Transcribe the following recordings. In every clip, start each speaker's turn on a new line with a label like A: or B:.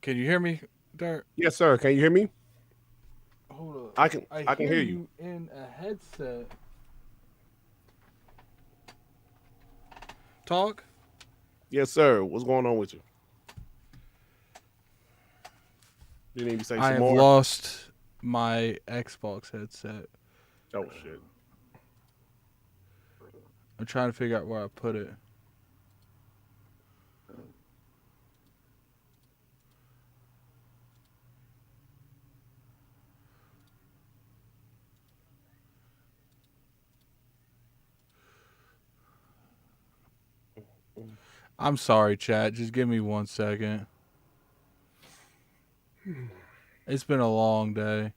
A: Can you hear me, Dirt?
B: Yes, sir. Can you hear me?
A: Hold up. I
B: I can
A: hear
B: hear you.
A: you in a headset. Talk.
B: Yes, sir. What's going on with you? You need me to say
A: I
B: some
A: have
B: more?
A: lost my Xbox headset.
B: Oh shit.
A: I'm trying to figure out where I put it. I'm sorry, chat. Just give me 1 second. It's been a long day.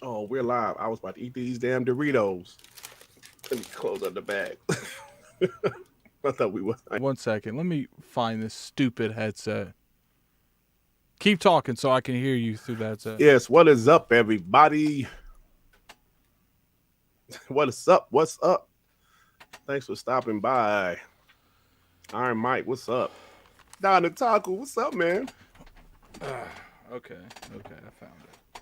B: Oh, we're live. I was about to eat these damn Doritos. Let me close up the bag. I thought we were.
A: 1 second. Let me find this stupid headset. Keep talking so I can hear you through the headset.
B: Yes. What is up, everybody? What is up? What's up? Thanks for stopping by. Iron Mike, what's up? Don the Taco, what's up, man?
A: Okay. I found it.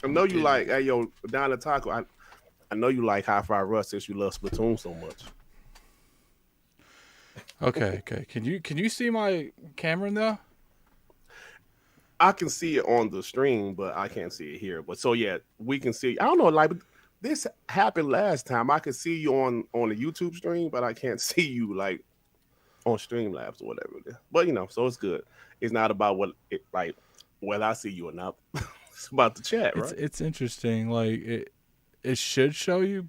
B: I
A: I'm
B: know
A: an
B: you like,
A: idiot.
B: hey yo, Don the Taco. I know you like High Five Rush since you love Splatoon so much.
A: Okay. Can you see my camera now?
B: I can see it on the stream, but I can't see it here. But so yeah, we can see. I don't know, like this happened last time. I could see you on the YouTube stream, but I can't see you like on Streamlabs or whatever. But so it's good. It's not about what it like whether I see you or not. It's about the chat, right?
A: It's interesting. Like it should show me,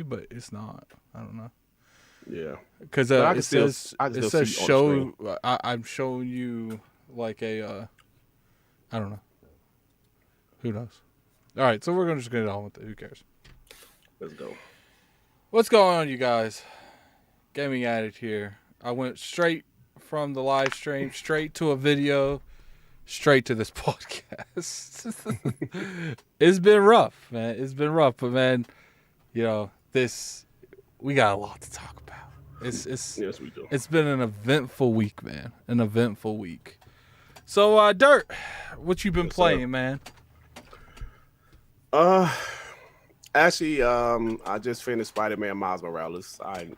A: but it's not. I don't know.
B: Yeah,
A: Because
B: but
A: it says
B: I can still see you on the stream.
A: show. I'm showing you like a. I don't know. Who knows? All right, so we're gonna just get it on with it. Who cares?
B: Let's go.
A: What's going on, you guys? Gaming Addict here. I went straight from the live stream, straight to a video, straight to this podcast. It's been rough, man. It's been rough, but man, this we got a lot to talk about.
B: Yes, we do.
A: It's been an eventful week, man. An eventful week. So, Dirt, what you been
B: Yes,
A: playing,
B: sir.
A: man?
B: Uh, actually, I just finished Spider-Man Miles Morales. I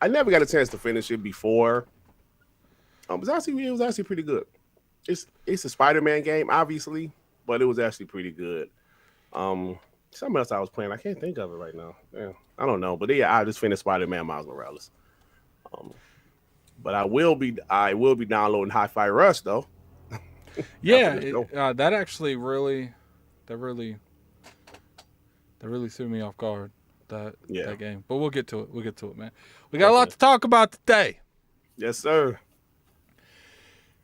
B: never got a chance to finish it before. It was actually pretty good. It's a Spider-Man game, obviously, but it was actually pretty good. Something else I was playing, I can't think of it right now. Yeah, I don't know, but yeah, I just finished Spider-Man Miles Morales. Um, but I will be downloading Hi-Fi Rush though after
A: Yeah,
B: this show.
A: that actually that really, that really threw me off guard. That
B: Yeah,
A: that game, but we'll get to it. We'll get to it, man. We got a lot
B: definitely.
A: to talk about today.
B: Yes, sir.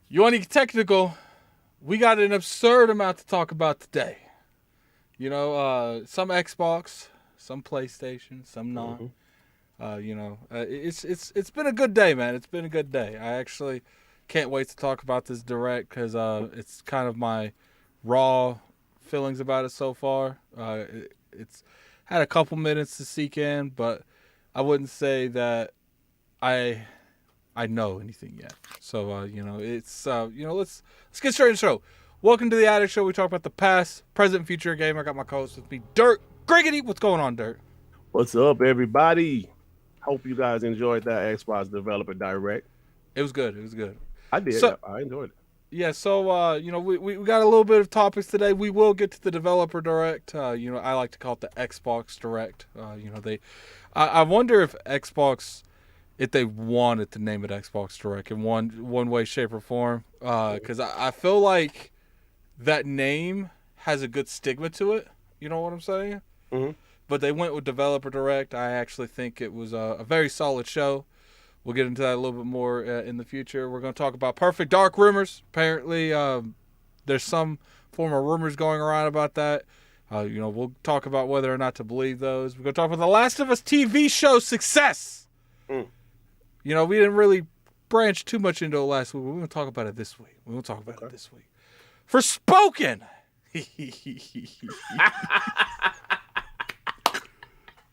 A: You want to get technical? We got an absurd amount to talk about today. Some Xbox, some PlayStation, some not.
B: Hmm.
A: It's been a good day, man. It's been a good day. I actually can't wait to talk about this direct because it's kind of my raw feelings about it so far. It's had a couple minutes to seek in, but I wouldn't say that I I know anything yet. So let's get straight into the show. Welcome to the Addict Show. We talk about the past, present, future game. I got my co-host with me, Dirt Griggity. What's going on, Dirt?
B: What's up, everybody? Hope you guys enjoyed that Xbox Developer Direct.
A: It was good. It was good.
B: I did.
A: So
B: Yeah, I enjoyed it.
A: yeah, so we got a little bit of topics today. We will get to the developer direct. I like to call it the Xbox Direct. I wonder if Xbox, if they wanted to name it Xbox Direct in one way, shape, or form. Because I feel like that name has a good stigma to it. You know what I'm saying?
B: Hmm.
A: But they went with Developer Direct. I actually think it was a very solid show. We'll get into that a little bit more in the future. We're going to talk about Perfect Dark rumors. Apparently, there's some form of rumors going around about that. We'll talk about whether or not to believe those. We're going to talk about the Last of Us TV show success.
B: Mm.
A: We didn't really branch too much into it last week. We're going to talk about it this week. We're going to talk about it this week. Forspoken.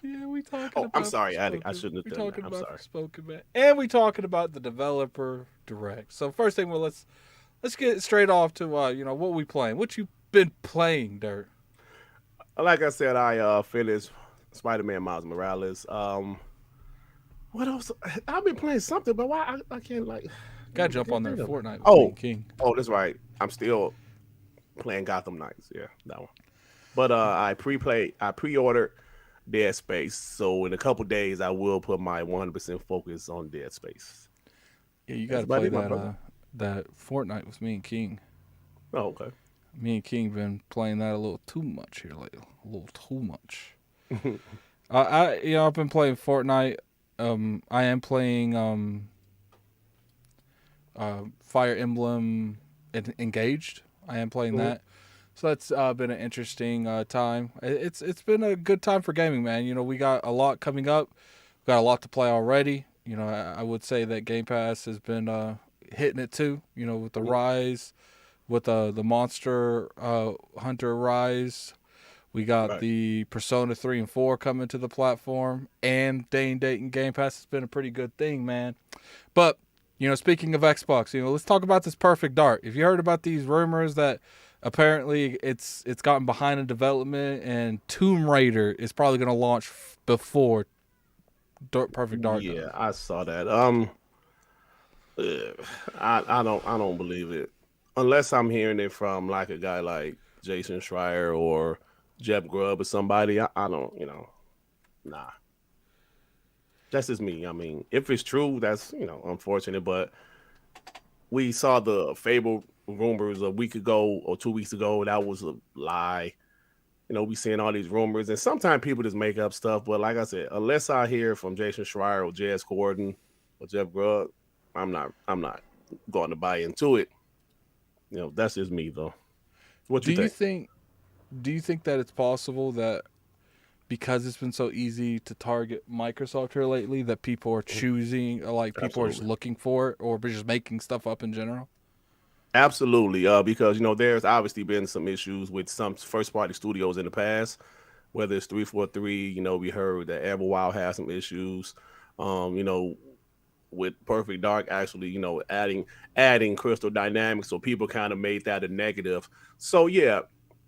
A: Yeah, we talking
B: Oh, I'm
A: about
B: sorry, Addict. I
A: Forspoken.
B: shouldn't
A: We
B: have done that.
A: talking
B: I'm
A: about
B: sorry.
A: Forspoken, man, and we talking about the developer direct. So first thing, let's let's get straight off to what we playing. What you been playing, Dirt?
B: Like I said, I finished Spider-Man Miles Morales. What else? I've been playing something, but why I can't like
A: Got to jump
B: can't
A: on there.
B: think of it.
A: Fortnite with me
B: Oh,
A: and King.
B: oh, that's right. I'm still playing Gotham Knights. Yeah, that one. But I pre-ordered Dead Space, so in a couple days I will put my 100% focus on Dead Space.
A: Yeah, you got
B: That's
A: to
B: about
A: play
B: it, my brother.
A: that Fortnite with me and King.
B: Oh, okay.
A: Me and King been playing that a little too much here lately. A little too much. I've been playing Fortnite. I am playing Fire Emblem Engaged. I am playing
B: Mhm.
A: that. So that's been an interesting time. It's been a good time for gaming, man. We got a lot coming up. We got a lot to play already. I would say that Game Pass has been hitting it too. With the rise, with the Monster Hunter Rise. We got
B: Right.
A: the Persona 3 and 4 coming to the platform, and day and date and Game Pass has been a pretty good thing, man. But, speaking of Xbox, let's talk about this Perfect Dark. If you heard about these rumors that apparently it's gotten behind in development and Tomb Raider is probably going to launch before Perfect Dark
B: Yeah,
A: does.
B: I saw that. I don't believe it unless I'm hearing it from like a guy like Jason Schreier or Jeb Grubb or somebody. I don't, nah. That's just me. I mean, if it's true, that's unfortunate. But we saw the Fable rumors a week ago or 2 weeks ago. That was a lie. We seeing all these rumors, and sometimes people just make up stuff. But like I said, unless I hear from Jason Schreier or Jez Corden or Jeff Grubb, I'm not going to buy into it. That's just me though. What
A: Do
B: you
A: you
B: think?
A: think do you think that it's possible that because it's been so easy to target Microsoft here lately that people are choosing, like people are just
B: Absolutely.
A: looking for it or just making stuff up in general?
B: Absolutely. Because there's obviously been some issues with some first party studios in the past, whether it's 343, we heard that Everwild has some issues. Um, you know, with Perfect Dark actually, adding Crystal Dynamics, so people kind of made that a negative. So yeah,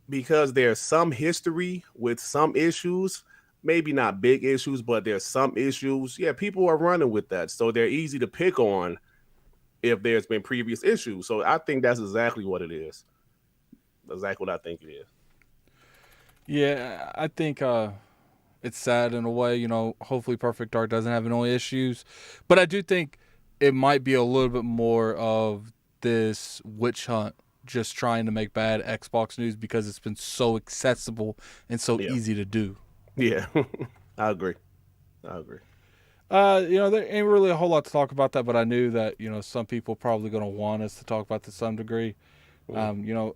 B: because there's some history with some issues, maybe not big issues, but there's some issues. Yeah, people are running with that, so they're easy to pick on if there's been previous issues. So I think that's exactly what it is. Exactly what I think it is.
A: Yeah, I think it's sad in a way. Hopefully Perfect Dark doesn't have no issues, but I do think it might be a little bit more of this witch hunt, just trying to make bad Xbox news because it's been so accessible and so
B: Yeah,
A: easy to do.
B: yeah, I agree. I agree.
A: There ain't really a whole lot to talk about that, but I knew that some people probably going to want us to talk about to some degree.
B: Mm.
A: Um, you know,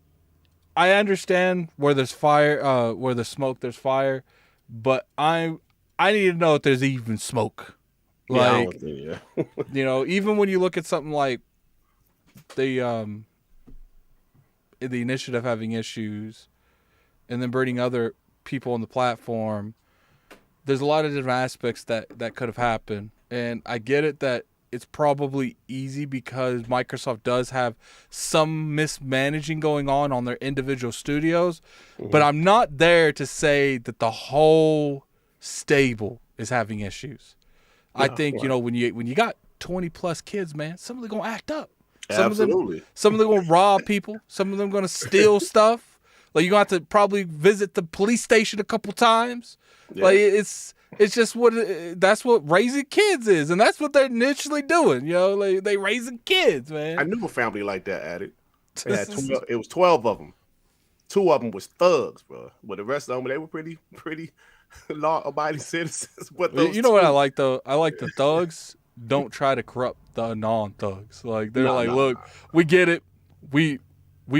A: I understand where there's fire, where there's smoke, there's fire, but I need to know if there's even smoke.
B: Yeah, I
A: Like,
B: don't think yeah.
A: even when you look at something like the the initiative having issues, and then bringing other people on the platform, there's a lot of different aspects that could have happened, and I get it that it's probably easy because Microsoft does have some mismanaging going on their individual studios, but
B: Hmm.
A: I'm not there to say that the whole stable is having issues. I
B: No,
A: think
B: right.
A: when you got 20 plus kids, man, some of them gonna act up. Some of them,
B: Absolutely.
A: some of them gonna rob people. Some of them gonna steal stuff. Like you gonna have to probably visit the police station a couple times. Like
B: Yeah.
A: it's just that's what raising kids is, and that's what they're initially doing. Like they raising kids,
B: I
A: man.
B: knew a family like that at it. They had
A: This is
B: 12, it was 12 of them. Two of them was thugs, bro. But the rest of them, they were pretty law-abiding citizens. But those
A: you know what I
B: two,
A: like though? I like the thugs don't try to corrupt the non-thugs. Like they're
B: no,
A: like,
B: no,
A: look,
B: no.
A: we get it. We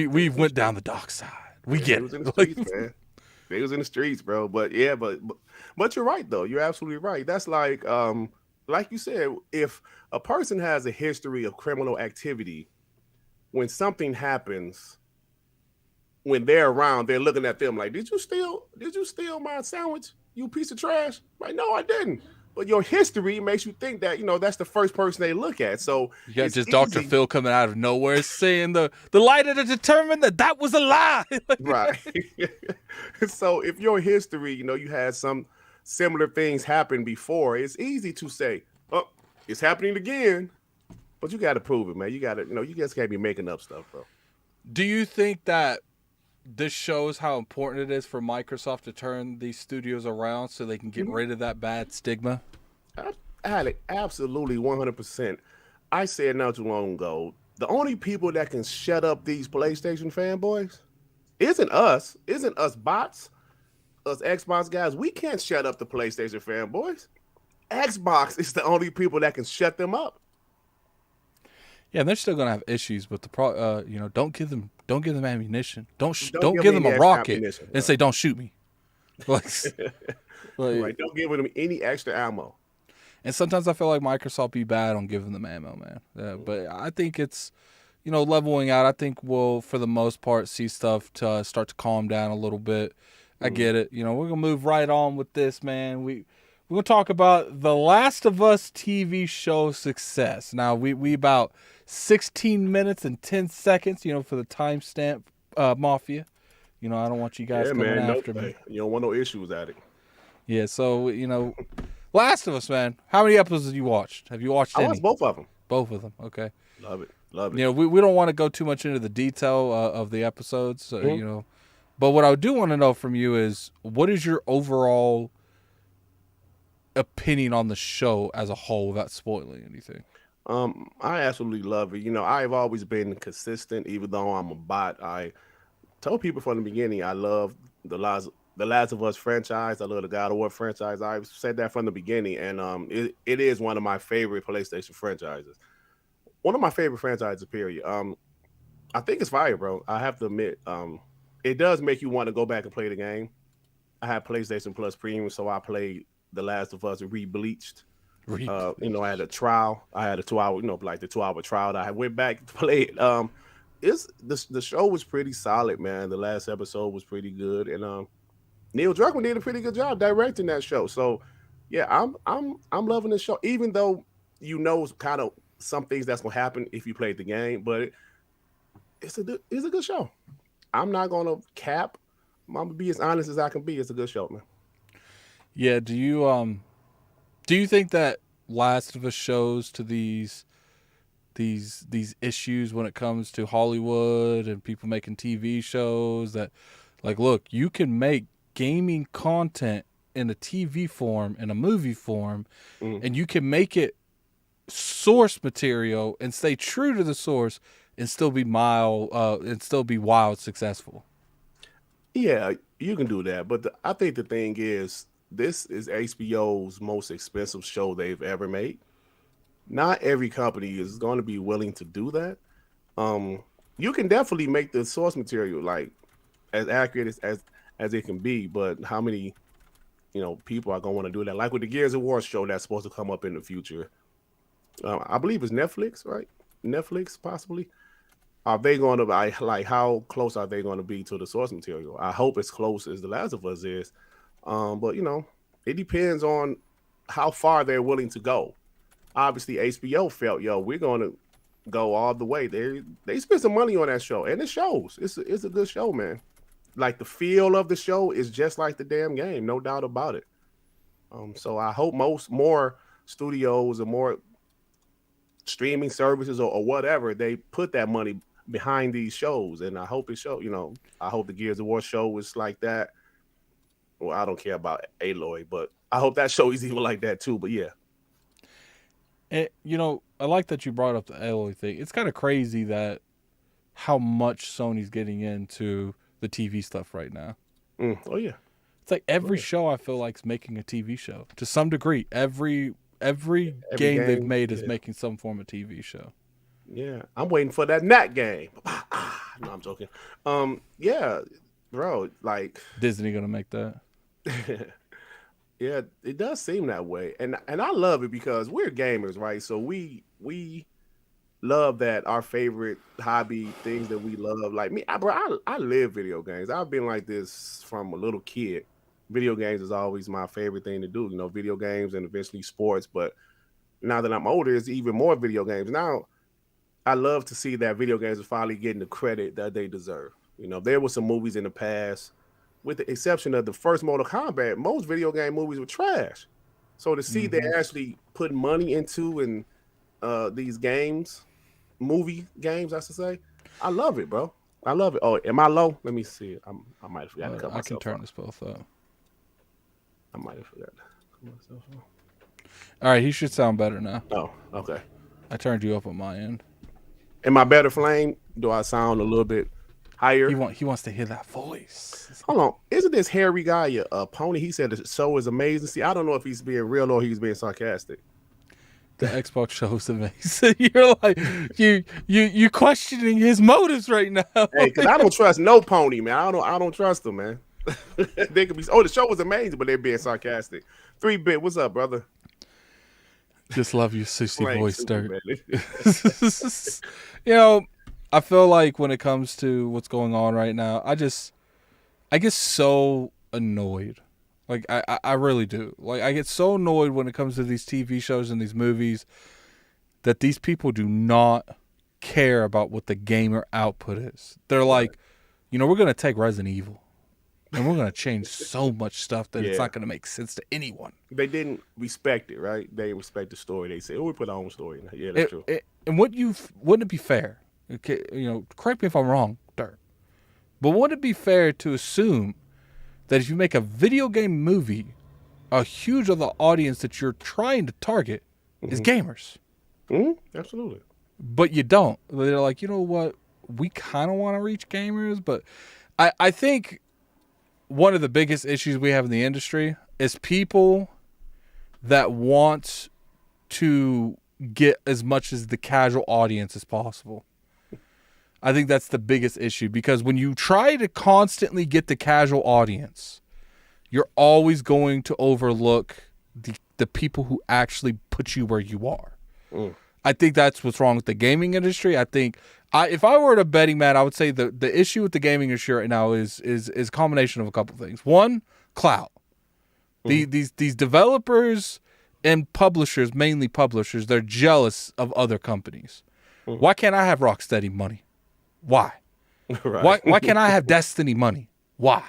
B: They was in the
A: went down
B: streets.
A: the dark side. We
B: Yeah, they
A: get
B: was in the
A: it. Like
B: streets, man. They was in the streets, bro. But yeah, but you're right though. You're absolutely right. That's like you said, if a person has a history of criminal activity, when something happens, when they're around, they're looking at them like, "Did you steal? Did you steal my sandwich? You piece of trash!" Like, no, I didn't. but your history makes you think that that's the first person they look at. So
A: You got
B: it's
A: just Dr.
B: easy,
A: Phil coming out of nowhere saying the light that determined that was a lie.
B: right? So if your history, you had some similar things happen before, it's easy to say, "Oh, it's happening again." But you got to prove it, man. You got to, you just can't be making up stuff, bro.
A: Do you think that this shows how important it is for Microsoft to turn these studios around so they can get
B: Mhm.
A: rid of that bad stigma?
B: Alec, absolutely 100%. I said not too long ago, the only people that can shut up these PlayStation fanboys isn't us bots, us Xbox guys. We can't shut up the PlayStation fanboys. Xbox is the only people that can shut them up.
A: Yeah, and they're still gonna have issues, but don't give them ammunition.
B: Don't
A: Don't
B: give them
A: give them
B: any
A: a
B: extra
A: rocket
B: ammunition,
A: and
B: bro.
A: say don't shoot me. Like,
B: Right.
A: like,
B: Don't give them any extra ammo.
A: and sometimes I feel like Microsoft be bad on giving them ammo, man. But I think it's leveling out. I think we'll, for the most part, see stuff to start to calm down a little bit. I
B: Mm.
A: get it. We're gonna move right on with this, man. We're gonna talk about the Last of Us TV show success. Now we about 16 minutes and 10 seconds. For the timestamp mafia. I don't want you guys
B: Yeah,
A: coming
B: man. No
A: after me.
B: play. You don't want no issues at it.
A: Yeah. So Last of Us, man. How many episodes have you watched? Have you watched
B: I watched
A: any?
B: both of them.
A: Both of them. Okay.
B: Love it. Love it.
A: We don't want to go too much into the detail of the episodes,
B: Mhm.
A: But what I do want to know from you is what is your overall opinion on the show as a whole without spoiling anything?
B: I absolutely love it. I've always been consistent, even though I'm a bot. I told people from the beginning I love the Last of Us franchise. I love the God of War franchise. I've said that from the beginning, and it is one of my favorite PlayStation franchises. One of my favorite franchises, period. I think it's fire, bro. I have to admit, it does make you want to go back and play the game. I have PlayStation Plus Premium, so I played The Last of Us re-bleached. I had a trial. I had a 2 hour, like the 2 hour trial that I went back to play it. It's the show was pretty solid, man. The last episode was pretty good, and Neil Druckmann did a pretty good job directing that show. So, yeah, I'm loving the show, even though kind of some things that's gonna happen if you played the game, but it's a good show. I'm not gonna cap. I'm gonna be as honest as I can be. It's a good show, man.
A: Yeah. Do you think that Last of Us shows to these issues when it comes to Hollywood and people making TV shows that, like, look, you can make gaming content in a TV form, in a movie form,
B: Mm.
A: and you can make it source material and stay true to the source and still be wild successful.
B: Yeah, you can do that, but I think the thing is, this is HBO's most expensive show they've ever made. Not every company is going to be willing to do that. Um, you can definitely make the source material like as accurate as it can be, but how many people are going to want to do that? Like with the Gears of War show that's supposed to come up in the future, I believe it's Netflix, right? Netflix possibly. Are they going to like how close are they going to be to the source material? I hope as close as The Last of Us is, but it depends on how far they're willing to go. Obviously, HBO felt, yo, we're going to go all the way. They spent some money on that show, and it shows. It's a good show, man. Like the feel of the show is just like the damn game, no doubt about it. So I hope more studios or more streaming services or whatever they put that money behind these shows, and I hope it show. I hope the Gears of War show is like that. Well, I don't care about Aloy, but I hope that show is even like that too. But yeah,
A: I like that you brought up the Aloy thing. It's kind of crazy that how much Sony's getting into the TV stuff right now.
B: oh yeah,
A: It's like
B: oh
A: every
B: yeah.
A: show I feel like is making a TV show to some degree. Every
B: Every
A: game they've
B: game,
A: made is
B: yeah,
A: making some form of TV show.
B: yeah. I'm waiting for that Nat game. No, I'm joking. Yeah, bro, like,
A: Disney gonna make that?
B: yeah, it does seem that way, and I love it because we're gamers, right? So we love that our favorite hobby things that we love. Like me, bro, I live video games. I've been like this from a little kid. video games is always my favorite thing to do. You know, video games and eventually sports. But now that I'm older, it's even more video games. Now, I love to see that video games are finally getting the credit that they deserve. You know, there were some movies in the past, with the exception of the first Mortal Kombat, most video game movies were trash. So to see they actually put money into and these games, movie games, I should say, I love it, bro. I love it. Oh, am I low? Let me see. I might have forgotten to cut myself.
A: I can turn
B: off.
A: this both up.
B: I might have forgotten to cut myself off.
A: All right, he should sound better now.
B: Oh, okay.
A: I turned you up on my end.
B: Am I better, Flame? Do I sound a little bit higher?
A: He wants to hear that voice.
B: Hold on. Isn't this hairy guy a pony? He said the show is amazing. See, I don't know if he's being real or he's being sarcastic.
A: The Xbox show is amazing. You're like you questioning his motives right now.
B: Hey, because I don't trust no pony, man. I don't trust them, man. They could be. Oh, the show was amazing, but they're being sarcastic. 3-bit, what's up, brother?
A: Just love your sissy voice, Dirt. You know, I feel like when it comes to what's going on right now, I get so annoyed. Like, I really do. Like, I get so annoyed when it comes to these TV shows and these movies that these people do not care about what the gamer output is. They're like, you know, we're going to take Resident Evil and we're going to change so much stuff that it's not going to make sense to anyone.
B: They didn't respect it, right? They respect the story. They say, oh, we put our own story in there. Yeah, that's true.
A: And wouldn't it be fair? Okay, you know, correct me if I'm wrong, Dirt. But wouldn't it be fair to assume that if you make a video game movie, a huge of the audience that you're trying to target is gamers?
B: Absolutely.
A: But you don't. They're like, you know what? We kind of want to reach gamers, but I think one of the biggest issues we have in the industry is people that want to get as much as the casual audience as possible. I think that's the biggest issue, because when you try to constantly get the casual audience, you're always going to overlook the people who actually put you where you are. I think that's what's wrong with the gaming industry. I think if I were a betting man, I would say the issue with the gaming industry right now is a combination of a couple things. One, clout. These developers and publishers, mainly publishers, they're jealous of other companies. Why can't I have Rocksteady money? Why? Right. Why can't I have Destiny money? Why?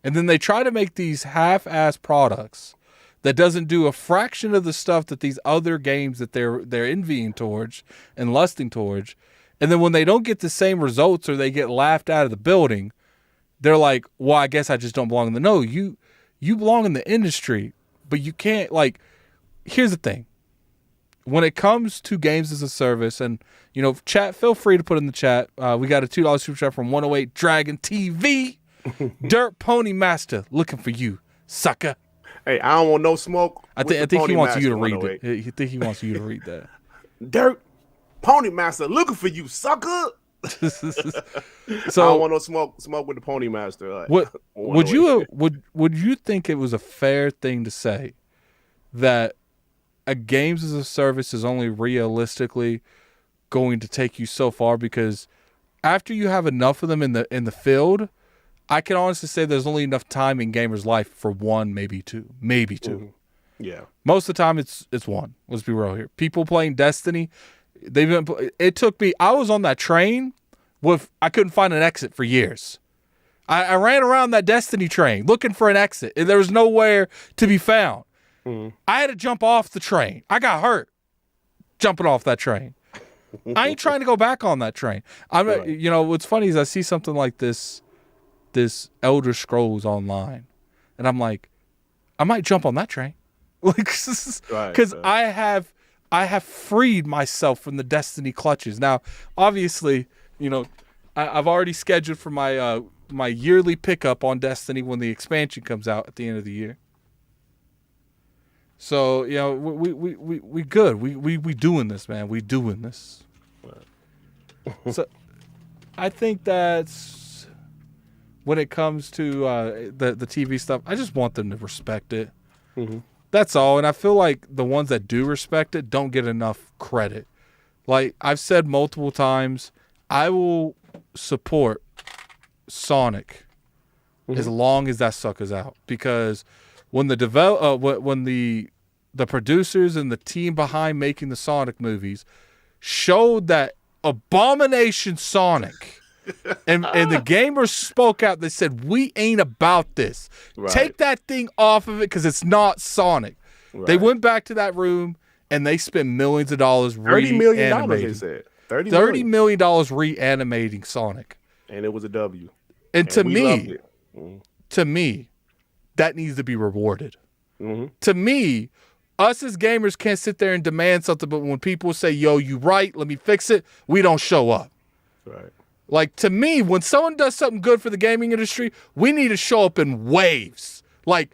A: And then they try to make these half-ass products that doesn't do a fraction of the stuff that these other games that they're envying towards and lusting towards. And then when they don't get the same results or they get laughed out of the building, they're like, well, I guess I just don't belong in the... No, you belong in the industry, but you can't, like... Here's the thing. When it comes to games as a service, and, you know, chat, feel free to put in the chat. We got a $2 super chat from 108 Dragon TV. Dirt Pony Master, looking for you, sucker.
B: Hey, I don't want no smoke.
A: I think he wants you to read it. I think he wants you to read that.
B: Dirt Pony Master, looking for you, sucker.
A: So
B: I don't want no smoke with the Pony Master.
A: Would you think it was a fair thing to say that a games as a service is only realistically going to take you so far, because after you have enough of them in the field, I can honestly say there's only enough time in gamers' life for one, maybe two.
B: Yeah.
A: Most of the time it's one. Let's be real here. People playing Destiny, it took me, I was on that train I couldn't find an exit for years. I ran around that Destiny train looking for an exit, and there was nowhere to be found. I had to jump off the train. I got hurt jumping off that train. I ain't trying to go back on that train. You know, what's funny is I see something like this Elder Scrolls Online, and I'm like, I might jump on that train, like, because I have freed myself from the Destiny clutches. Now, obviously, you know, I've already scheduled for my yearly pickup on Destiny when the expansion comes out at the end of the year. So, you know, we good. We doing this, man. We doing this. So, I think that's when it comes to the TV stuff. I just want them to respect it. That's all. And I feel like the ones that do respect it don't get enough credit. Like I've said multiple times, I will support Sonic as long as that sucker's out. Because when the producers and the team behind making the Sonic movies showed that abomination Sonic, and the gamers spoke out, they said, we ain't about this.
B: Right.
A: Take that thing off of it because it's not Sonic.
B: Right.
A: They went back to that room and they spent millions of dollars
B: $30 million, they said.
A: $30 million reanimating Sonic.
B: And it was a W.
A: And to me, that needs to be rewarded. To me, us as gamers can't sit there and demand something, but when people say, yo, you right, let me fix it, we don't show up.
B: Right.
A: Like, to me, when someone does something good for the gaming industry, we need to show up in waves. Like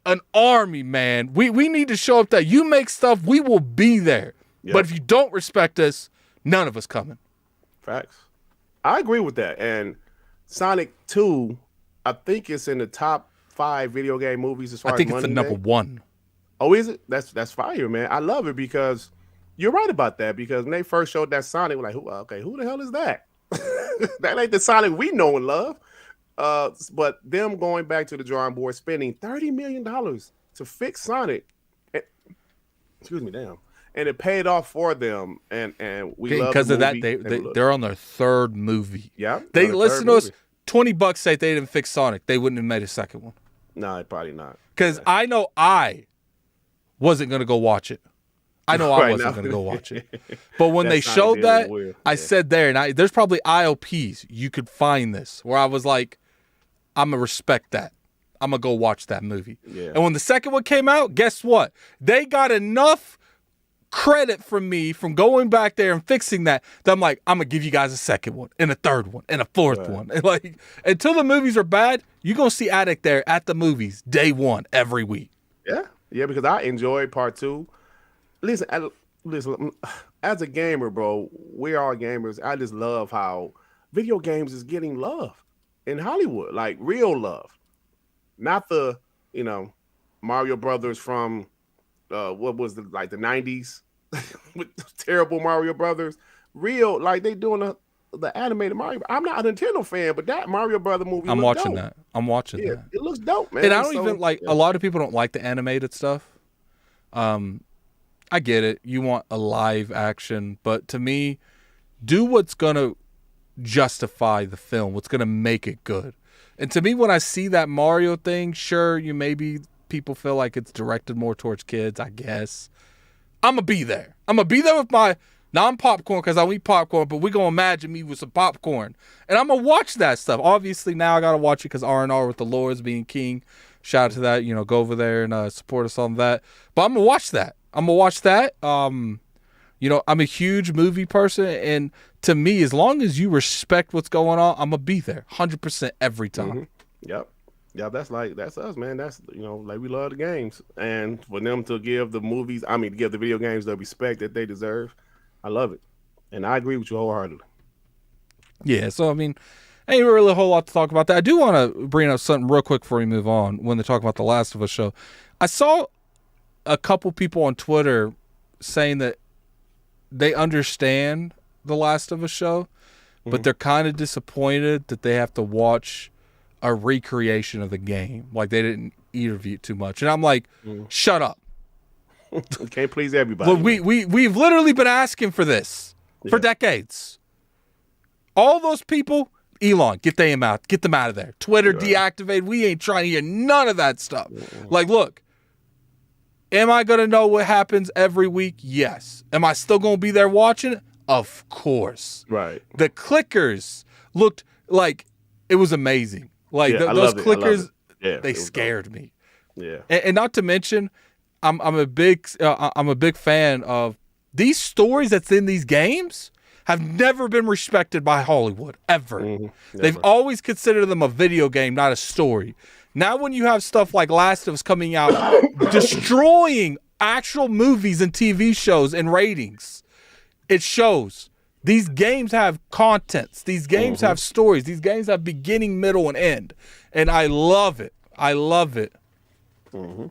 A: an army, man. We need to show up that you make stuff, we will be there. Yep. But if you don't respect us, none of us coming.
B: Facts. I agree with that. And Sonic 2, I think it's in the top 5 video game movies as far as money.
A: I think it's the number 1.
B: Oh, is it? That's fire, man. I love it because you're right about that. Because when they first showed that Sonic, we're like, who the hell is that? That ain't the Sonic we know and love. But them going back to the drawing board, spending $30 million to fix Sonic. Excuse me, damn. And it paid off for them. And we love
A: because of that, they're on their 3rd movie.
B: Yeah.
A: They listen to us. $20 say they didn't fix Sonic, they wouldn't have made a second one.
B: No, probably not.
A: Because I know I wasn't going to go watch it. I know I wasn't going to go watch it. But when they showed that, I said there, and there's probably IOPs you could find this, where I was like, I'm going to respect that. I'm going to go watch that movie. Yeah. And when the second one came out, guess what? They got enough credit from me from going back there and fixing that I'm like, I'm going to give you guys a second one, and a third one, and a fourth one. And like, until the movies are bad, you're going to see Addict there at the movies day 1 every week.
B: Yeah. Yeah, because I enjoyed part 2. Listen, as a gamer, bro, we're all gamers. I just love how video games is getting love in Hollywood, like real love. Not the, Mario Brothers from, what was the 90s with terrible Mario Brothers. Real, like they doing the animated Mario. I'm not a Nintendo fan, but that Mario Brother movie
A: I'm watching
B: dope.
A: that. I'm watching that.
B: It looks dope, man.
A: And I don't even like, a lot of people don't like the animated stuff. I get it. You want a live action, but to me, do what's going to justify the film, what's going to make it good. And to me, when I see that Mario thing, sure, maybe people feel like it's directed more towards kids, I guess. I'm going to be there. I'm going to be there with my non-popcorn because I eat popcorn, but we're going to imagine me with some popcorn. And I'm going to watch that stuff. Obviously, now I got to watch it because R&R with the Lords being king. Shout out to that. Go over there and support us on that. But I'm going to watch that. I'm a huge movie person, and to me, as long as you respect what's going on, I'm gonna be there 100% every time.
B: Yep. Yeah, that's us, man. That's like we love the games, and for them to give the give the video games the respect that they deserve, I love it, and I agree with you wholeheartedly.
A: Yeah, so ain't really a whole lot to talk about that. I do want to bring up something real quick before we move on. When they talk about the Last of Us show, I saw a couple people on Twitter saying that they understand the Last of Us show, but they're kind of disappointed that they have to watch a recreation of the game. Like they didn't interview it too much. And I'm like, shut up.
B: We can't please everybody.
A: Well, we've literally been asking for this for decades. All those people, Elon, get them out of there. Twitter deactivate. We ain't trying to hear none of that stuff. Like, look, am I going to know what happens every week? Yes. Am I still going to be there watching it? Of course.
B: Right.
A: The clickers looked like it was amazing. Like those clickers, they scared me.
B: Yeah.
A: And not to mention, I'm a big fan of these stories that's in these games have never been respected by Hollywood ever. They've always considered them a video game, not a story. Now when you have stuff like Last of Us coming out, destroying actual movies and TV shows and ratings, it shows these games have contents. These games have stories. These games have beginning, middle, and end. And I love it. I love it.
B: I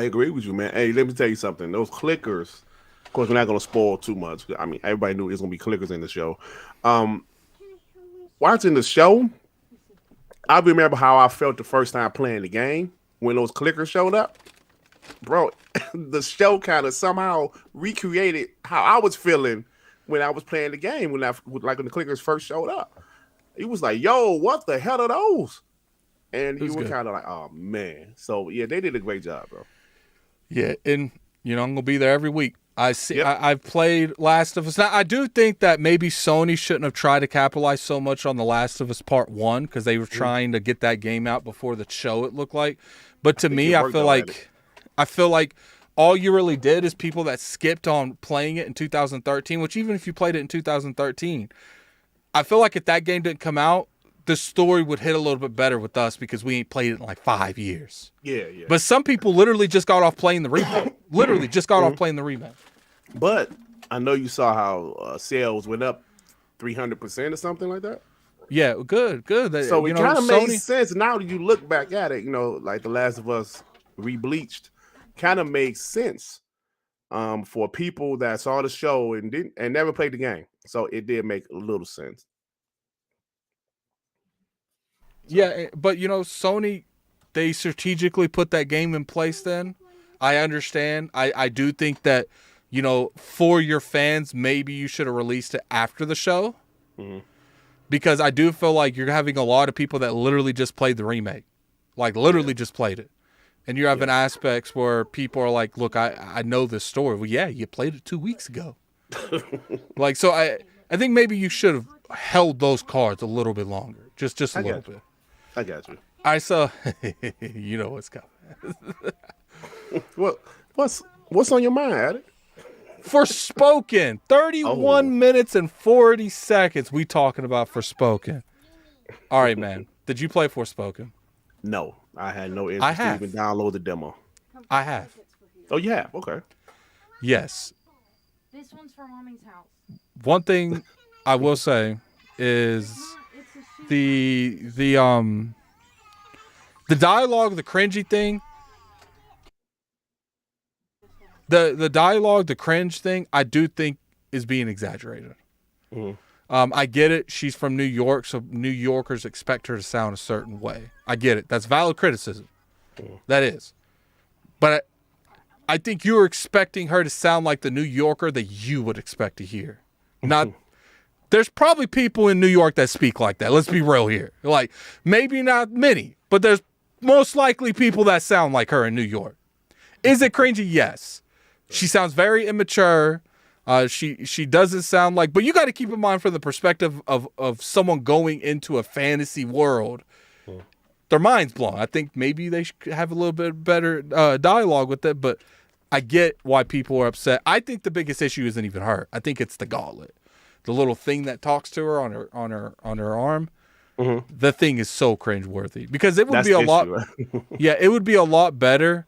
B: agree with you, man. Hey, let me tell you something. Those clickers, of course, we're not going to spoil too much. I mean, everybody knew there's going to be clickers in the show. Watching the show, I remember how I felt the first time playing the game when those clickers showed up. Bro, the show kind of somehow recreated how I was feeling when I was playing the game when when the clickers first showed up. It was like, yo, what the hell are those? And
A: It
B: you
A: was
B: were
A: good.
B: kind of like, oh man. So yeah, they did a great job, bro.
A: Yeah, and I'm gonna be there every week. I see.
B: Yep.
A: I've played Last of Us. Now, I do think that maybe Sony shouldn't have tried to capitalize so much on the Last of Us Part One because they were trying to get that game out before the show. It looked like, but to
B: think
A: me,
B: it worked already.
A: I feel like all you really did is people that skipped on playing it in 2013. Which even if you played it in 2013, I feel like if that game didn't come out, the story would hit a little bit better with us because we ain't played it in like 5 years.
B: Yeah, yeah.
A: But some people literally just got off playing the remake. Literally just got off playing the remake.
B: But I know you saw how sales went up 300% or something like that.
A: Yeah, good.
B: So it kind of made
A: Sony.
B: sense now that you look back at it. Like The Last of Us rebleached, kind of makes sense for people that saw the show and didn't and never played the game. So it did make a little sense.
A: Yeah, but Sony, they strategically put that game in place then. I understand. I do think that, for your fans, maybe you should have released it after the show.
B: Mhm.
A: Because I do feel like you're having a lot of people that literally just played the remake. Like, literally just played it. And you're having aspects where people are like, look, I know this story. Well, yeah, you played it 2 weeks ago. Like, so I think maybe you should have held those cards a little bit longer. Just a little bit.
B: I got you.
A: I saw, you know what's coming.
B: Well, what's on your mind, Addict?
A: Forspoken, 31 minutes and 40 seconds. We talking about Forspoken. All right, man. Did you play Forspoken?
B: No, I had no interest to even download the demo.
A: I have.
B: Oh, you have? Okay.
A: Yes.
C: This one's for Mommy's house.
A: One thing I will say is the dialogue, the cringy thing. The dialogue, the cringe thing, I do think is being exaggerated.
B: Mhm.
A: I get it. She's from New York, so New Yorkers expect her to sound a certain way. I get it. That's valid criticism. That is. But I think you're expecting her to sound like the New Yorker that you would expect to hear. Not. There's probably people in New York that speak like that. Let's be real here. Like, maybe not many, but there's most likely people that sound like her in New York. Is it cringy? Yes. She sounds very immature. She doesn't sound like, but you got to keep in mind from the perspective of someone going into a fantasy world, their mind's blown. I think maybe they should have a little bit better dialogue with it, but I get why people are upset. I think the biggest issue isn't even her. I think it's the gauntlet, the little thing that talks to her on her arm.
B: Mm-hmm.
A: The thing is so cringeworthy because it would
B: That's
A: be a
B: the
A: lot.
B: issue, right?
A: Yeah, it would be a lot better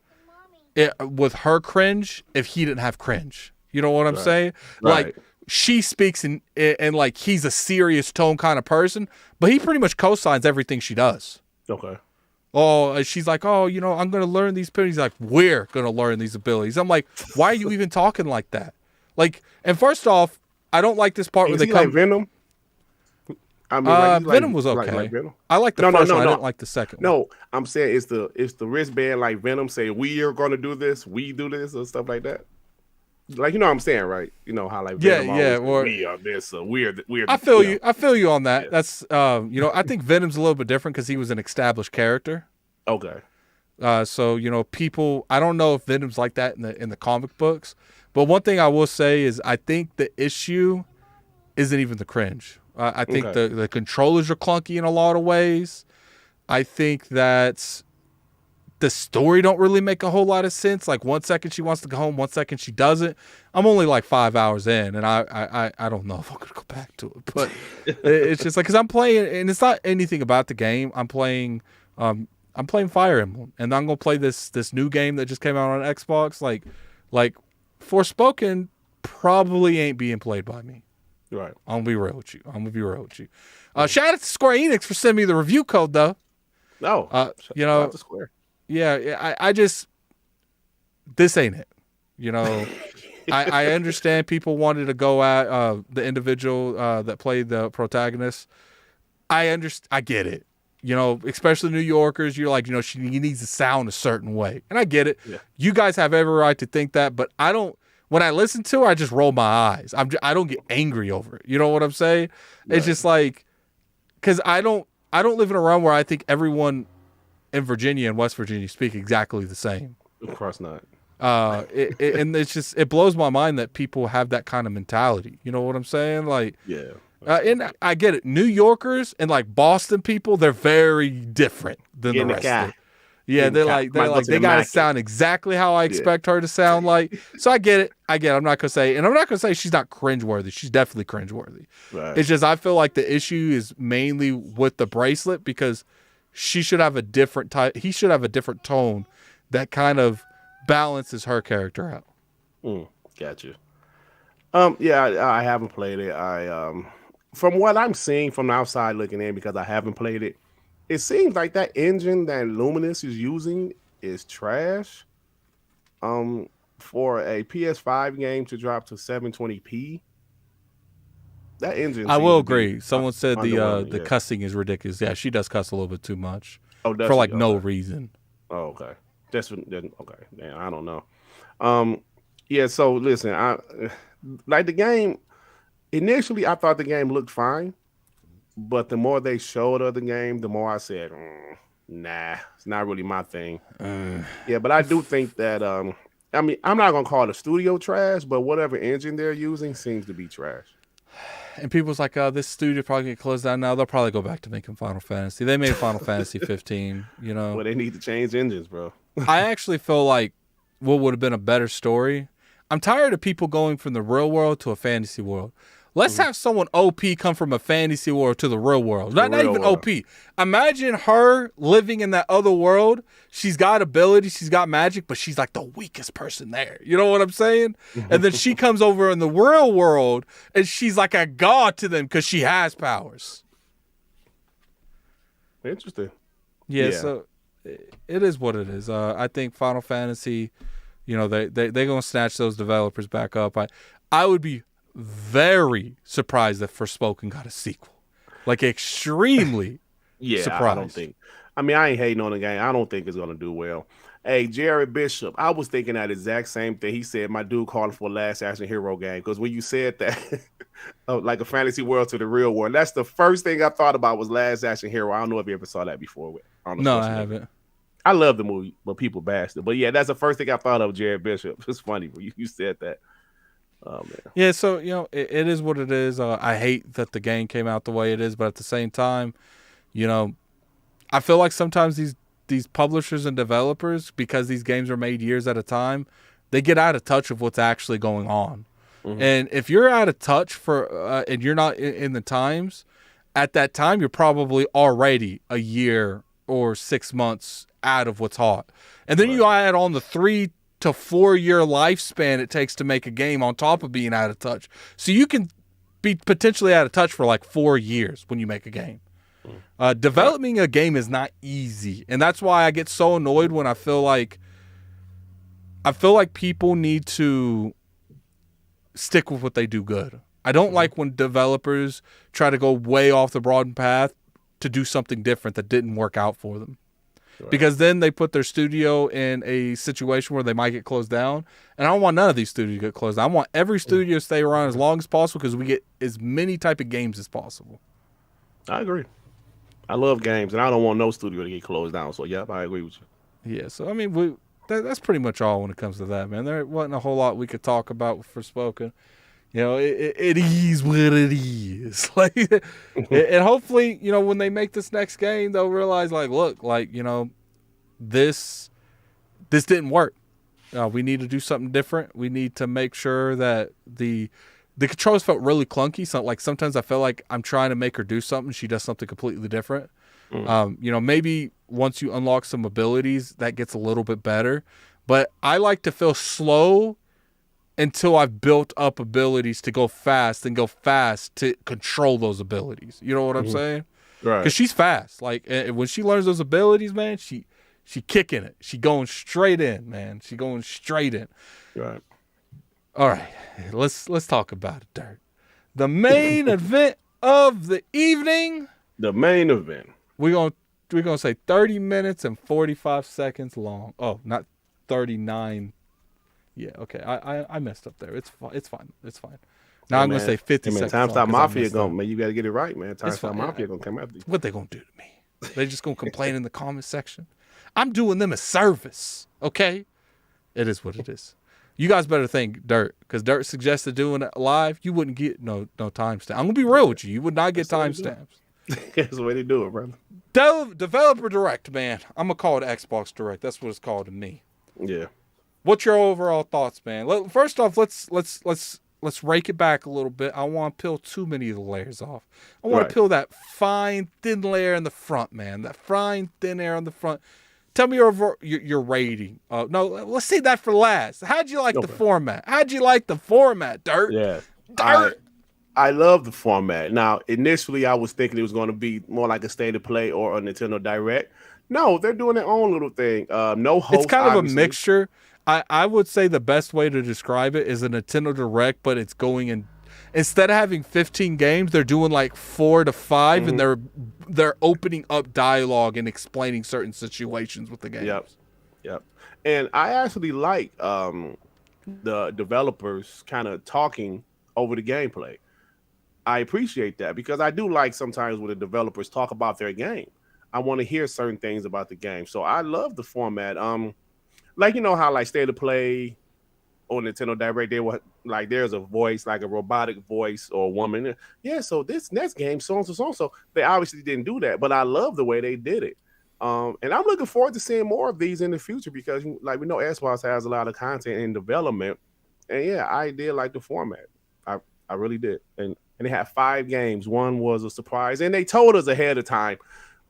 A: with her cringe if he didn't have cringe. You know what I'm saying?
B: Right.
A: Like, she speaks in like he's a serious tone kind of person, but he pretty much co-signs everything she does.
B: Okay.
A: Oh, she's like, oh, I'm going to learn these abilities. He's like, we're going to learn these abilities. I'm like, why are you even talking like that? Like, and first off, I don't like this part where they come.
B: Like Venom? I mean,
A: Venom was okay.
B: Like Venom?
A: I like the first one. I didn't like the second one.
B: No, I'm saying it's the wristband like Venom say we are going to do this, we do this, or stuff like that. Like, you know what I'm saying, right? You know how like Venom we are this, we're.
A: I feel you. I feel you on that. Yeah. That's I think Venom's a little bit different because he was an established character.
B: Okay.
A: So people. I don't know if Venom's like that in the comic books, but one thing I will say is I think the issue isn't even the cringe. I think the controllers are clunky in a lot of ways. I think that the story don't really make a whole lot of sense. Like 1 second she wants to go home, 1 second she doesn't. I'm only like 5 hours in, and I don't know if I'm gonna go back to it. But it's just like because I'm playing, and it's not anything about the game. I'm playing Fire Emblem, and I'm gonna play this new game that just came out on Xbox. Like Forspoken probably ain't being played by me.
B: Right.
A: I'm gonna be real with you. Shout out to Square Enix for sending me the review code though.
B: No.
A: Shout out
B: to Square.
A: Yeah, I just this ain't it. I understand people wanted to go at the individual that played the protagonist. I get it. you know, especially New Yorkers, you're like, you know, she needs to sound a certain way. And I get it.
B: Yeah.
A: You guys have every right to think that, but I don't, when I listen to her, I just roll my eyes. I don't get angry over it. You know what I'm saying?
B: Right.
A: It's just like, because I don't live in a realm where I think everyone in Virginia and West Virginia speak exactly the same.
B: Of course not.
A: And it's just, it blows my mind that people have that kind of mentality. You know what I'm saying? Like,
B: Yeah.
A: and I get it. New Yorkers and like Boston people, they're very different than the rest of it. Yeah, they're like they gotta sound exactly how I expect her to sound like. So I get it. I'm not gonna say she's not cringeworthy. She's definitely cringeworthy.
B: Right.
A: It's just I feel like the issue is mainly with the bracelet because she should have a different type. He should have a different tone that kind of balances her character out.
B: Gotcha. Yeah, I haven't played it. From what I'm seeing from the outside looking in, because I haven't played it, it seems like that engine that Luminous is using is trash. For a PS5 game to drop to 720p, that engine.
A: I will agree. Someone said the cussing is ridiculous. Yeah, she does cuss a little bit too much for like no reason.
B: Oh, okay. Okay. Man, I don't know. Yeah. So listen, I like the game. Initially, I thought the game looked fine, but the more they showed of the game, the more I said, "Nah, it's not really my thing." Yeah, but I do think that. I mean, I'm not gonna call the studio trash, but whatever engine they're using seems to be trash.
A: And people's like, this studio probably get closed down now. They'll probably go back to making Final Fantasy. They made Final Fantasy 15. You know,
B: well, they need to change engines, bro.
A: I actually feel like what would have been a better story. I'm tired of people going from the real world to a fantasy world. Let's have someone OP come from a fantasy world to the real world. Not even OP. Imagine her living in that other world. She's got ability, she's got magic, but she's like the weakest person there. You know what I'm saying? And then she comes over in the real world and she's like a god to them because she has powers.
B: Interesting.
A: Yeah, so it is what it is. I think Final Fantasy, you know, they're going to snatch those developers back up. I would be very surprised that Forspoken got a sequel. Like extremely surprised.
B: I ain't hating on the game. I don't think it's gonna do well. Hey, Jared Bishop, I was thinking that exact same thing. He said my dude calling for a last action hero game. Because when you said that like a fantasy world to the real world, that's the first thing I thought about was last action hero. I don't know if you ever saw that before.
A: No, I haven't.
B: I love the movie, but people bashed it. But yeah, that's the first thing I thought of, Jared Bishop. It's funny when you said that. Oh, man.
A: Yeah, so, you know, it is what it is. I hate that the game came out the way it is, but at the same time, you know, I feel like sometimes these publishers and developers, because these games are made years at a time, they get out of touch of what's actually going on. And if you're out of touch and you're not in the times, at that time, you're probably already a year or 6 months out of what's hot. And then you add on the 3 to 4 year lifespan it takes to make a game on top of being out of touch. So you can be potentially out of touch for like 4 years when you make a game. Developing a game is not easy. And that's why I get so annoyed when I feel like people need to stick with what they do good. I don't like when developers try to go way off the broad path to do something different that didn't work out for them. Because then they put their studio in a situation where they might get closed down. And I don't want none of these studios to get closed down. I want every studio to stay around as long as possible because we get as many type of games as possible.
B: I agree. I love games, and I don't want no studio to get closed down. So, yep, I agree with you.
A: Yeah, so, I mean, that's pretty much all when it comes to that, man. There wasn't a whole lot we could talk about with Forspoken. You know, it is what it is. Like, and hopefully, you know, when they make this next game, they'll realize, like, look, like, you know, this didn't work. We need to do something different. We need to make sure that the controls felt really clunky. So, like, sometimes I feel like I'm trying to make her do something. She does something completely different. You know, maybe once you unlock some abilities, that gets a little bit better. But I like to feel slow until I've built up abilities to go fast and go fast to control those abilities. You know what I'm saying?
B: Right.
A: Because she's fast. Like, when she learns those abilities, man, she kicking it. She going straight in, man. She going straight in.
B: Right.
A: All right. Let's talk about it, Dirt. The main event of the evening.
B: The main event.
A: We're going to we're gonna say 30 minutes and 45 seconds long. Oh, not 39. Yeah, okay. I messed up there. It's fine. It's fine. It's fine. Now
B: Hey,
A: I'm gonna
B: man.
A: say 50
B: Hey, man,
A: seconds
B: Time
A: long
B: Stop
A: 'cause I
B: Mafia
A: messed up.
B: man, you got to get it right, man. Time
A: It's
B: Stop
A: fine.
B: Mafia gonna come after you.
A: What they gonna do to me? They just gonna complain in the comment section. I'm doing them a service, okay? It is what it is. You guys better thank Dirt, because Dirt suggested doing it live. You wouldn't get no timestamp. I'm gonna be real with you. You would not get timestamps.
B: That's the way they do it, brother.
A: Developer Direct, man. I'm gonna call it Xbox Direct. That's what it's called to me.
B: Yeah.
A: What's your overall thoughts, man? First off, let's rake it back a little bit. I want to peel too many of the layers off. I want to peel that fine, thin layer in the front, man. That fine, thin air on the front. Tell me your rating. No, let's say that for last. How'd you like the format? How'd you like the format, Dirt?
B: Yeah.
A: Dirt.
B: I love the format. Now, initially, I was thinking it was going to be more like a state of play or a Nintendo Direct. No, they're doing their own little thing. No host.
A: It's kind of
B: obviously.
A: a mixture. I would say the best way to describe it is a Nintendo Direct, but it's going in. Instead of having 15 games, they're doing like 4 to 5, and they're opening up dialogue and explaining certain situations with the games.
B: Yep. And I actually like the developers kind of talking over the gameplay. I appreciate that because I do like sometimes when the developers talk about their game. I want to hear certain things about the game. So I love the format. Like, you know how like State of Play or Nintendo Direct, they were like, there's a voice, like a robotic voice or a woman. Yeah, so this next game, so. They obviously didn't do that, but I love the way they did it. And I'm looking forward to seeing more of these in the future because, like, we know Xbox has a lot of content in development. And yeah, I did like the format. I really did. And they had 5 games. One was a surprise. And they told us ahead of time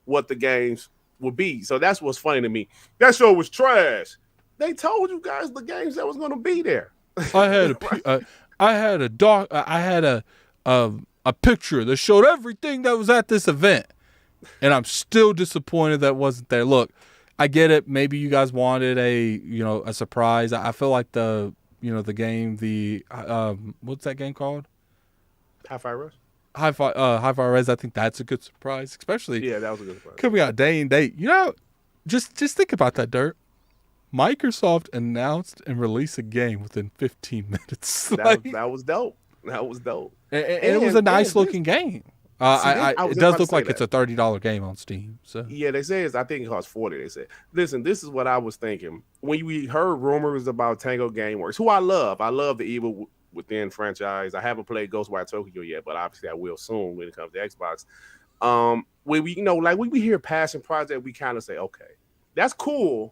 B: what the games would be. So that's what's funny to me. That show was trash. They told you guys the games that was going to be there.
A: I had a picture that showed everything that was at this event, and I'm still disappointed that wasn't there. Look, I get it. Maybe you guys wanted a surprise. I feel like the game, what's that game called?
B: Hi-Fi Rush.
A: Hi-Fi Res. I think that's a good surprise, especially
B: that was a good surprise.
A: Coming out day and date. Just think about that, Dirt. Microsoft announced and released a game within 15 minutes.
B: That was dope. That was dope.
A: And it was a nice looking game. It does look like it's a $30 game on Steam. So
B: yeah, they say I think it costs $40. They said, listen, this is what I was thinking when we heard rumors about Tango Gameworks, who I love. I love the Evil Within franchise. I haven't played Ghostwire Tokyo yet, but obviously I will soon when it comes to Xbox. When we we hear passion project, we kind of say, okay, that's cool.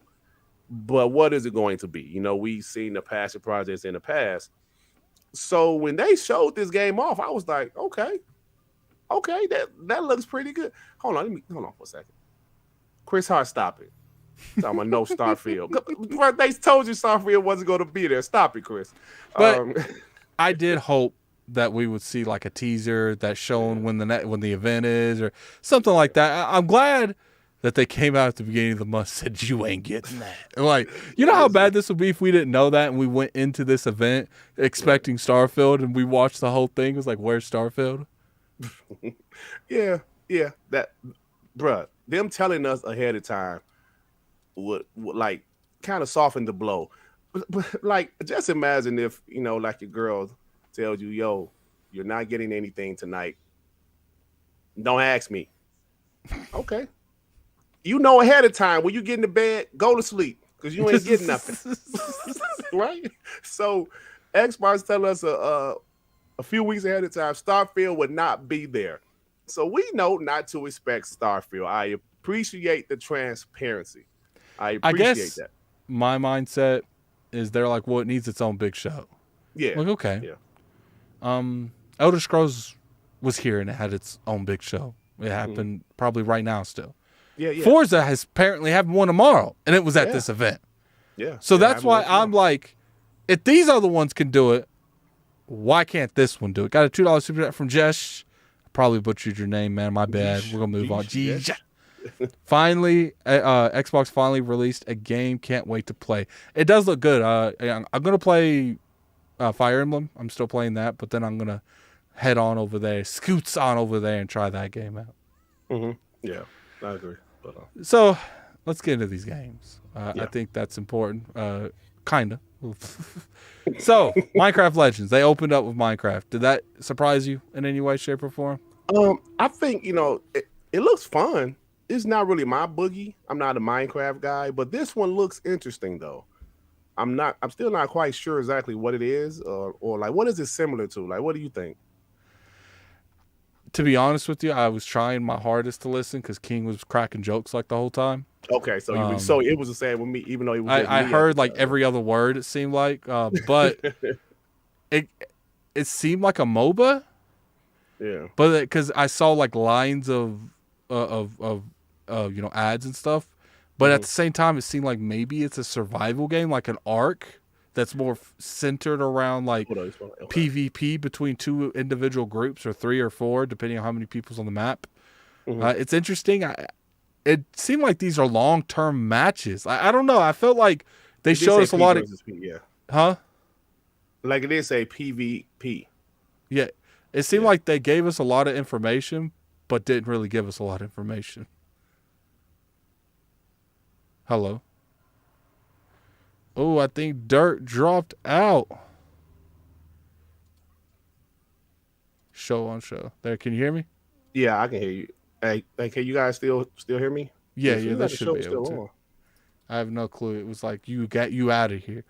B: But what is it going to be? We've seen the passion projects in the past. So when they showed this game off, I was like, okay, that looks pretty good. Hold on for a second. Chris Hart, stop it. Talking about no Starfield. They told you Starfield wasn't going to be there. Stop it, Chris.
A: But I did hope that we would see like a teaser that's shown when the event is or something like that. I'm glad that they came out at the beginning of the month and said, you ain't getting that. And like, you know how bad this would be if we didn't know that and we went into this event expecting Starfield and we watched the whole thing. It was like, where's Starfield?
B: Yeah. That, bruh, them telling us ahead of time would like kind of soften the blow. But like, just imagine if, like your girl tells you, yo, you're not getting anything tonight. Don't ask me. Okay. Ahead of time when you get into bed, go to sleep because you ain't getting nothing, right? So Xbox tell us a few weeks ahead of time Starfield would not be there, so we know not to expect Starfield. I appreciate the transparency. I guess that.
A: My mindset is they're like, well, it needs its own big show.
B: Yeah.
A: Like, okay.
B: Yeah.
A: Elder Scrolls was here and it had its own big show. It happened probably right now still.
B: Yeah.
A: Forza has apparently having one tomorrow, and it was at this event.
B: Yeah.
A: So that's why I'm like, if these other ones can do it, why can't this one do it? Got a $2 super chat from Jesh. Probably butchered your name, man. My bad. We're gonna move on. Finally, Xbox finally released a game. Can't wait to play. It does look good. I'm gonna play Fire Emblem. I'm still playing that, but then I'm gonna head on over there, scoots on over there, and try that game out.
B: Yeah, I agree. But
A: So let's get into these games.
B: yeah.
A: I think that's important. Kinda. So Minecraft Legends. They opened up with Minecraft. Did that surprise you in any way, shape, or form?
B: I think it looks fun. It's not really my boogie. I'm not a Minecraft guy, but this one looks interesting though. I'm still not quite sure exactly what it is, or like what is it similar to? Like, what do you think?
A: To be honest with you, I was trying my hardest to listen because King was cracking jokes like the whole time.
B: Okay, so it was the same with me, even though it was just
A: I
B: me.
A: heard like every other word. It seemed like, but it seemed like a MOBA.
B: Yeah.
A: But because I saw like lines of ads and stuff, but at the same time, it seemed like maybe it's a survival game, like an Ark that's more centered around like PvP between two individual groups or 3 or 4, depending on how many people's on the map. It's interesting. It seemed like these are long-term matches. I don't know. I felt like they showed us a lot of, huh?
B: Like it is a PvP.
A: Yeah, it seemed like they gave us a lot of information, but didn't really give us a lot of information. Hello. Oh, I think Dirt dropped out. Show on show. There, can you hear me?
B: Yeah, I can hear you. Hey, can you guys still hear me?
A: Yeah, they should be able to. I have no clue. It was like you out of here.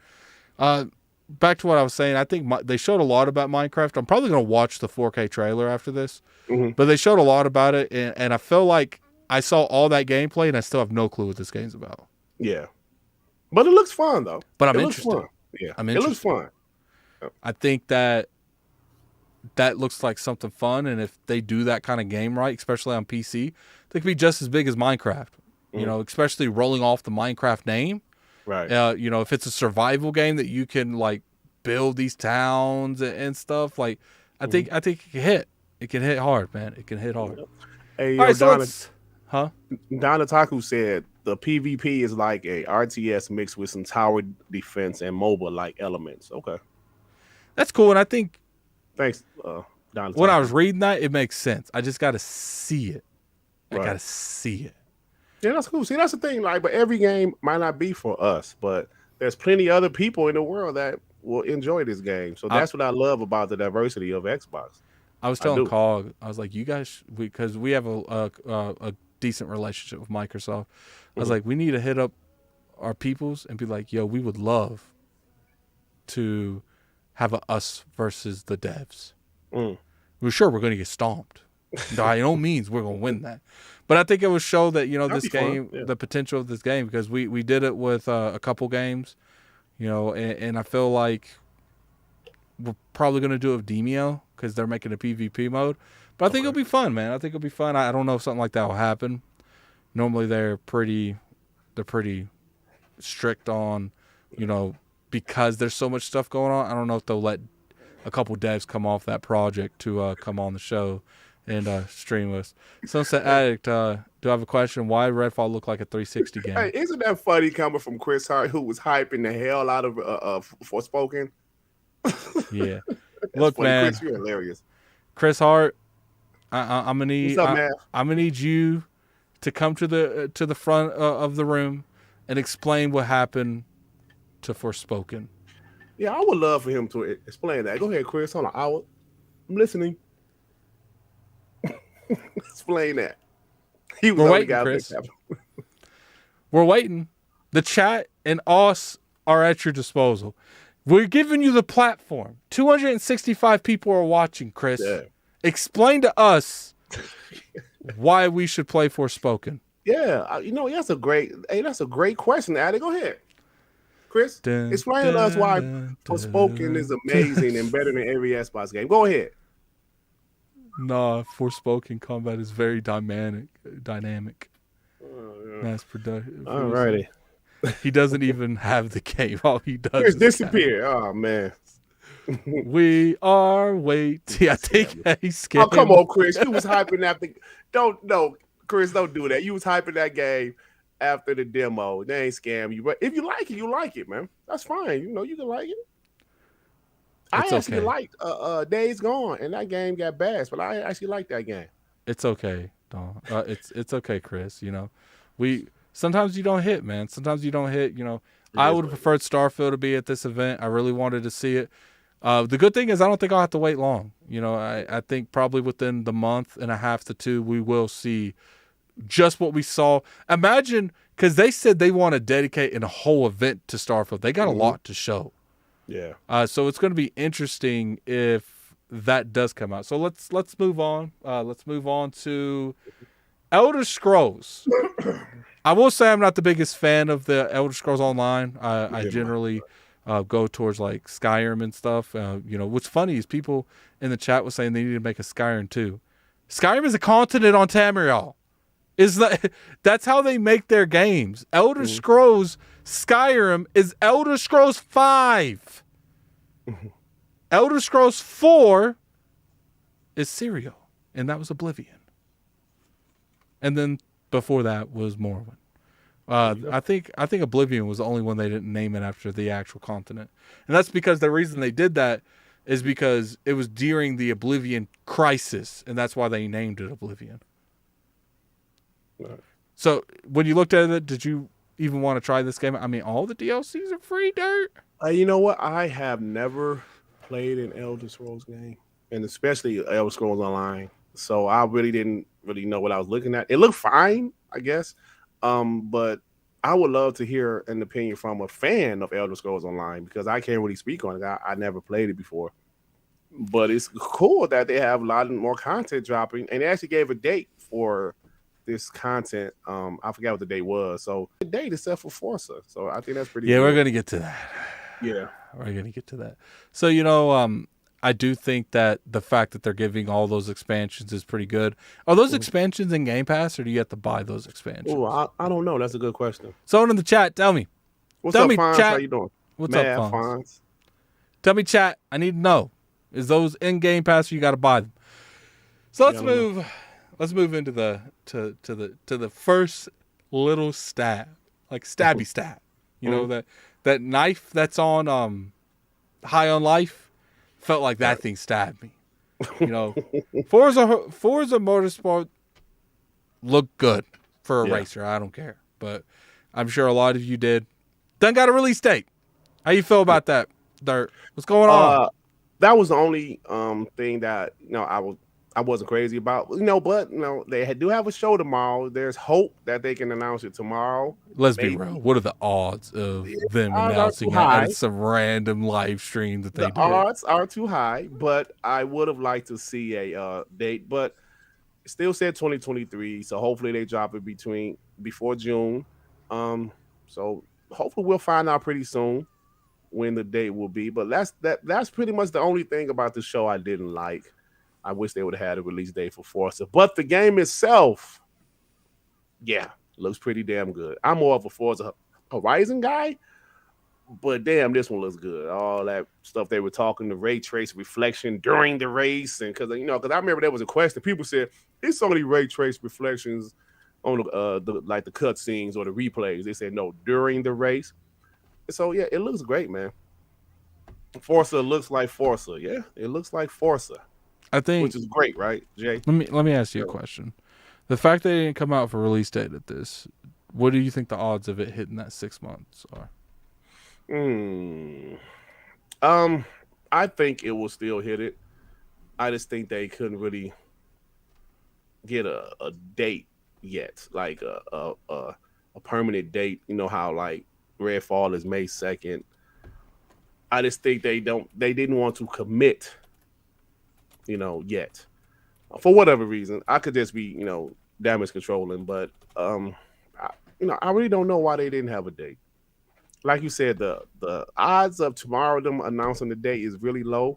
A: Back to what I was saying. I think they showed a lot about Minecraft. I'm probably going to watch the 4K trailer after this, but they showed a lot about it, and I feel like I saw all that gameplay, and I still have no clue what this game's about.
B: Yeah, but it looks fun though.
A: But I'm interested.
B: Yeah,
A: I'm interested.
B: It looks fun.
A: I think that looks like something fun, and if they do that kind of game right, especially on PC, they could be just as big as Minecraft. You know, especially rolling off the Minecraft name.
B: Right.
A: If it's a survival game that you can like build these towns and stuff, like I think it can hit. It can hit hard, man. It can hit hard.
B: Hey,
A: all right, so
B: Donna Taku said the PvP is like a RTS mixed with some tower defense and MOBA like elements. Okay.
A: That's cool, and I think
B: thanks, Donna.
A: When I was reading that, it makes sense. I just got to see it. I got to see it.
B: Yeah, that's cool. See, that's the thing. Like, but every game might not be for us, but there's plenty of other people in the world that will enjoy this game. So that's what I love about the diversity of Xbox.
A: I was telling Cog, I was like, you guys, because we have a decent relationship with Microsoft. I was like, we need to hit up our peoples and be like, yo, we would love to have a us versus the devs. We're sure we're going to get stomped. By no means we're going to win that. But I think it would show that, this game, the potential of this game, because we did it with a couple games, and I feel like we're probably going to do it with Demio because they're making a PvP mode. But I think it'll be fun, man. I think it'll be fun. I don't know if something like that will happen. Normally they're pretty strict on, because there's so much stuff going on. I don't know if they'll let a couple devs come off that project to come on the show and stream us. Sunset Addict, do I have a question? Why Redfall look like a 360 game?
B: Hey, isn't that funny coming from Chris Hart, who was hyping the hell out of Forspoken?
A: Yeah. Look,
B: funny.
A: man.
B: Chris, you're hilarious.
A: Chris Hart, I'm gonna need
B: I'm
A: gonna need you to come to the front of the room and explain what happened to Forspoken.
B: Yeah, I would love for him to explain that. Go ahead, Chris. Hold on, I'm listening. Explain that.
A: We're waiting, Chris. We're waiting. The chat and us are at your disposal. We're giving you the platform. 265 people are watching, Chris. Yeah. Explain to us why we should play Forspoken.
B: Yeah, that's a great question, Addy. Go ahead. Chris, explain to us why Forspoken is amazing and better than every Xbox game. Go ahead.
A: Nah, Forspoken combat is very dynamic. Mass productive.
B: Alrighty.
A: He doesn't even have the game. All he does
B: Chris
A: is
B: disappear. Oh man.
A: We are waiting. I think he's scared.
B: Oh, come on, Chris. You was hyping after. Chris, don't do that. You was hyping that game after the demo. They ain't scam you. But if you like it, you like it, man. That's fine. You can like it. I actually liked Days Gone, and that game got bashed, but I actually liked that game.
A: It's okay, Don. It's okay, Chris. Sometimes you don't hit, man. Sometimes you don't hit. I would have preferred Starfield to be at this event. I really wanted to see it. The good thing is I don't think I'll have to wait long. I think probably within the month and a half to 2, we will see just what we saw. Imagine, because they said they want to dedicate a whole event to Starfield. They got a lot to show.
B: Yeah.
A: So it's going to be interesting if that does come out. So let's move on. Let's move on to Elder Scrolls. I will say I'm not the biggest fan of the Elder Scrolls Online. I generally go towards like Skyrim and stuff. What's funny is people in the chat was saying they need to make a Skyrim 2. Skyrim is a continent on Tamriel. That's how they make their games. Elder Scrolls Skyrim is Elder Scrolls 5. Elder Scrolls 4 is Serial, and that was Oblivion. And then before that was Morrowind. I think Oblivion was the only one they didn't name it after the actual continent. And that's because the reason they did that is because it was during the Oblivion crisis, and that's why they named it Oblivion. So when you looked at it, did you even want to try this game? I mean, all the DLCs are free, dirt.
B: You know what? I have never played an Elder Scrolls game, and especially Elder Scrolls Online. So I really didn't know what I was looking at. It looked fine, I guess. But I would love to hear an opinion from a fan of Elder Scrolls Online because I can't really speak on it. I never played it before. But it's cool that they have a lot more content dropping, and they actually gave a date for this content. I forgot what the date was. So the date is set for Forza. So I think that's pretty good.
A: We're gonna get to that.
B: Yeah.
A: We're gonna get to that. So I do think that the fact that they're giving all those expansions is pretty good. Are those expansions in Game Pass, or do you have to buy those expansions?
B: Oh, I don't know. That's a good question.
A: Someone in the chat, tell me.
B: What's up, Fonz? How you doing?
A: What's up, Fonz? Tell me, chat. I need to know. Is those in Game Pass, or you got to buy them? So let's move. Let's move into the first little stab, like stabby stab. That knife that's on High on Life felt like that thing stabbed me. Forza Motorsport looked good for a racer. I don't care, but I'm sure a lot of you did. Done got a release date. How you feel about that, Dirt? What's going on?
B: That was the only thing that I wasn't crazy about, but they do have a show tomorrow. There's hope that they can announce it tomorrow.
A: Let's be real. What are the odds of them announcing it at some random live stream that they do?
B: The odds are too high, but I would have liked to see a date, but it still said 2023. So hopefully they drop it before June. So hopefully we'll find out pretty soon when the date will be. But that's pretty much the only thing about the show I didn't like. I wish they would have had a release date for Forza. But the game itself, looks pretty damn good. I'm more of a Forza Horizon guy, but damn, this one looks good. All that stuff they were talking, the ray trace reflection during the race. And because I remember there was a question. People said, it's only ray trace reflections on the cut scenes or the replays. They said, no, during the race. So, it looks great, man. Forza looks like Forza. Yeah, it looks like Forza.
A: I think,
B: which is great, right, Jay?
A: Let me ask you a question. The fact they didn't come out for release date at this, what do you think the odds of it hitting that 6 months are?
B: I think it will still hit it. I just think they couldn't really get a date yet, like a permanent date. You know how like Redfall is May 2nd. I just think they didn't want to commit. Yet. For whatever reason. I could just be, damage controlling, but I really don't know why they didn't have a date. Like you said, the odds of tomorrow them announcing the date is really low,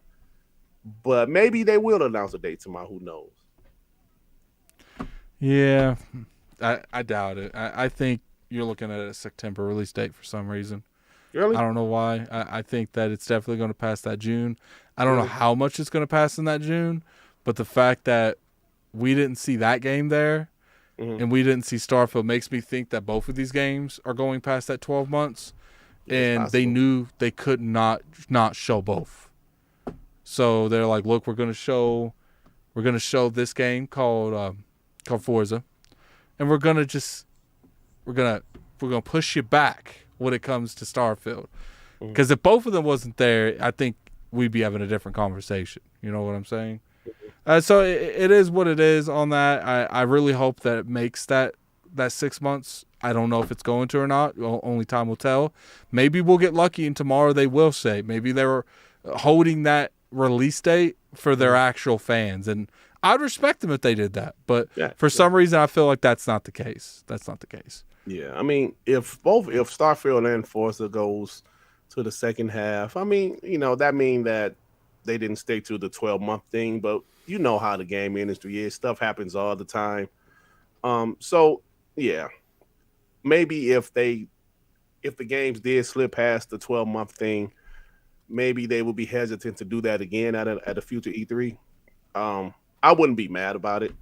B: but maybe they will announce a date tomorrow. Who knows?
A: Yeah, I doubt it. I think you're looking at a September release date for some reason.
B: Really?
A: I don't know why. I think that it's definitely going to pass that June. I don't know how much it's going to pass in that June, but the fact that we didn't see that game there and we didn't see Starfield makes me think that both of these games are going past that 12 months, and they knew they could not show both. So they're like, look, we're going to show this game called Forza, and we're going to just we're gonna push you back when it comes to Starfield. Because if both of them wasn't there, I think we'd be having a different conversation. You know what I'm saying? So it is what it is on that. I really hope that it makes that 6 months. I don't know if it's going to or not. Only time will tell. Maybe we'll get lucky and tomorrow they will say. Maybe they were holding that release date for their actual fans. And I'd respect them if they did that. But for some reason, I feel like that's not the case. That's not the case.
B: Yeah, I mean, if Starfield and Forza goes to the second half, I mean, that mean that they didn't stick to the 12-month thing, but you know how the game industry is. Stuff happens all the time. So yeah, maybe if the games did slip past the 12-month thing, maybe they would be hesitant to do that again at a future E3. I wouldn't be mad about it,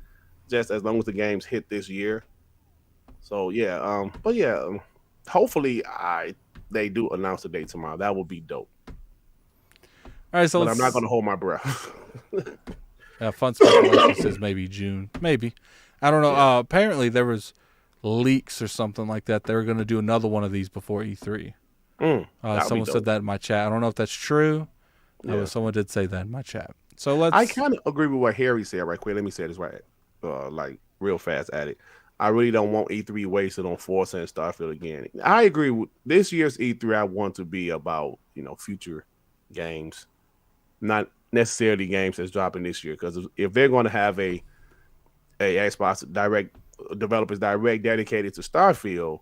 B: just as long as the games hit this year. So yeah, but yeah, hopefully they do announce the date tomorrow. That would be dope.
A: All right, so
B: but I'm not going to hold my breath.
A: Fun speculation says maybe June. Maybe. I don't know. Yeah. Apparently there was leaks or something like that. They were going to do another one of these before E3. Someone said that in my chat. I don't know if that's true. Someone did say that in my chat. So
B: I kind of agree with what Harry said right quick. Let me say this right, like real fast at it. I really don't want E3 wasted on Forza and Starfield again. I agree with this year's E3. I want to be about future games, not necessarily games that's dropping this year. Because if they're going to have a Xbox Direct developers direct dedicated to Starfield,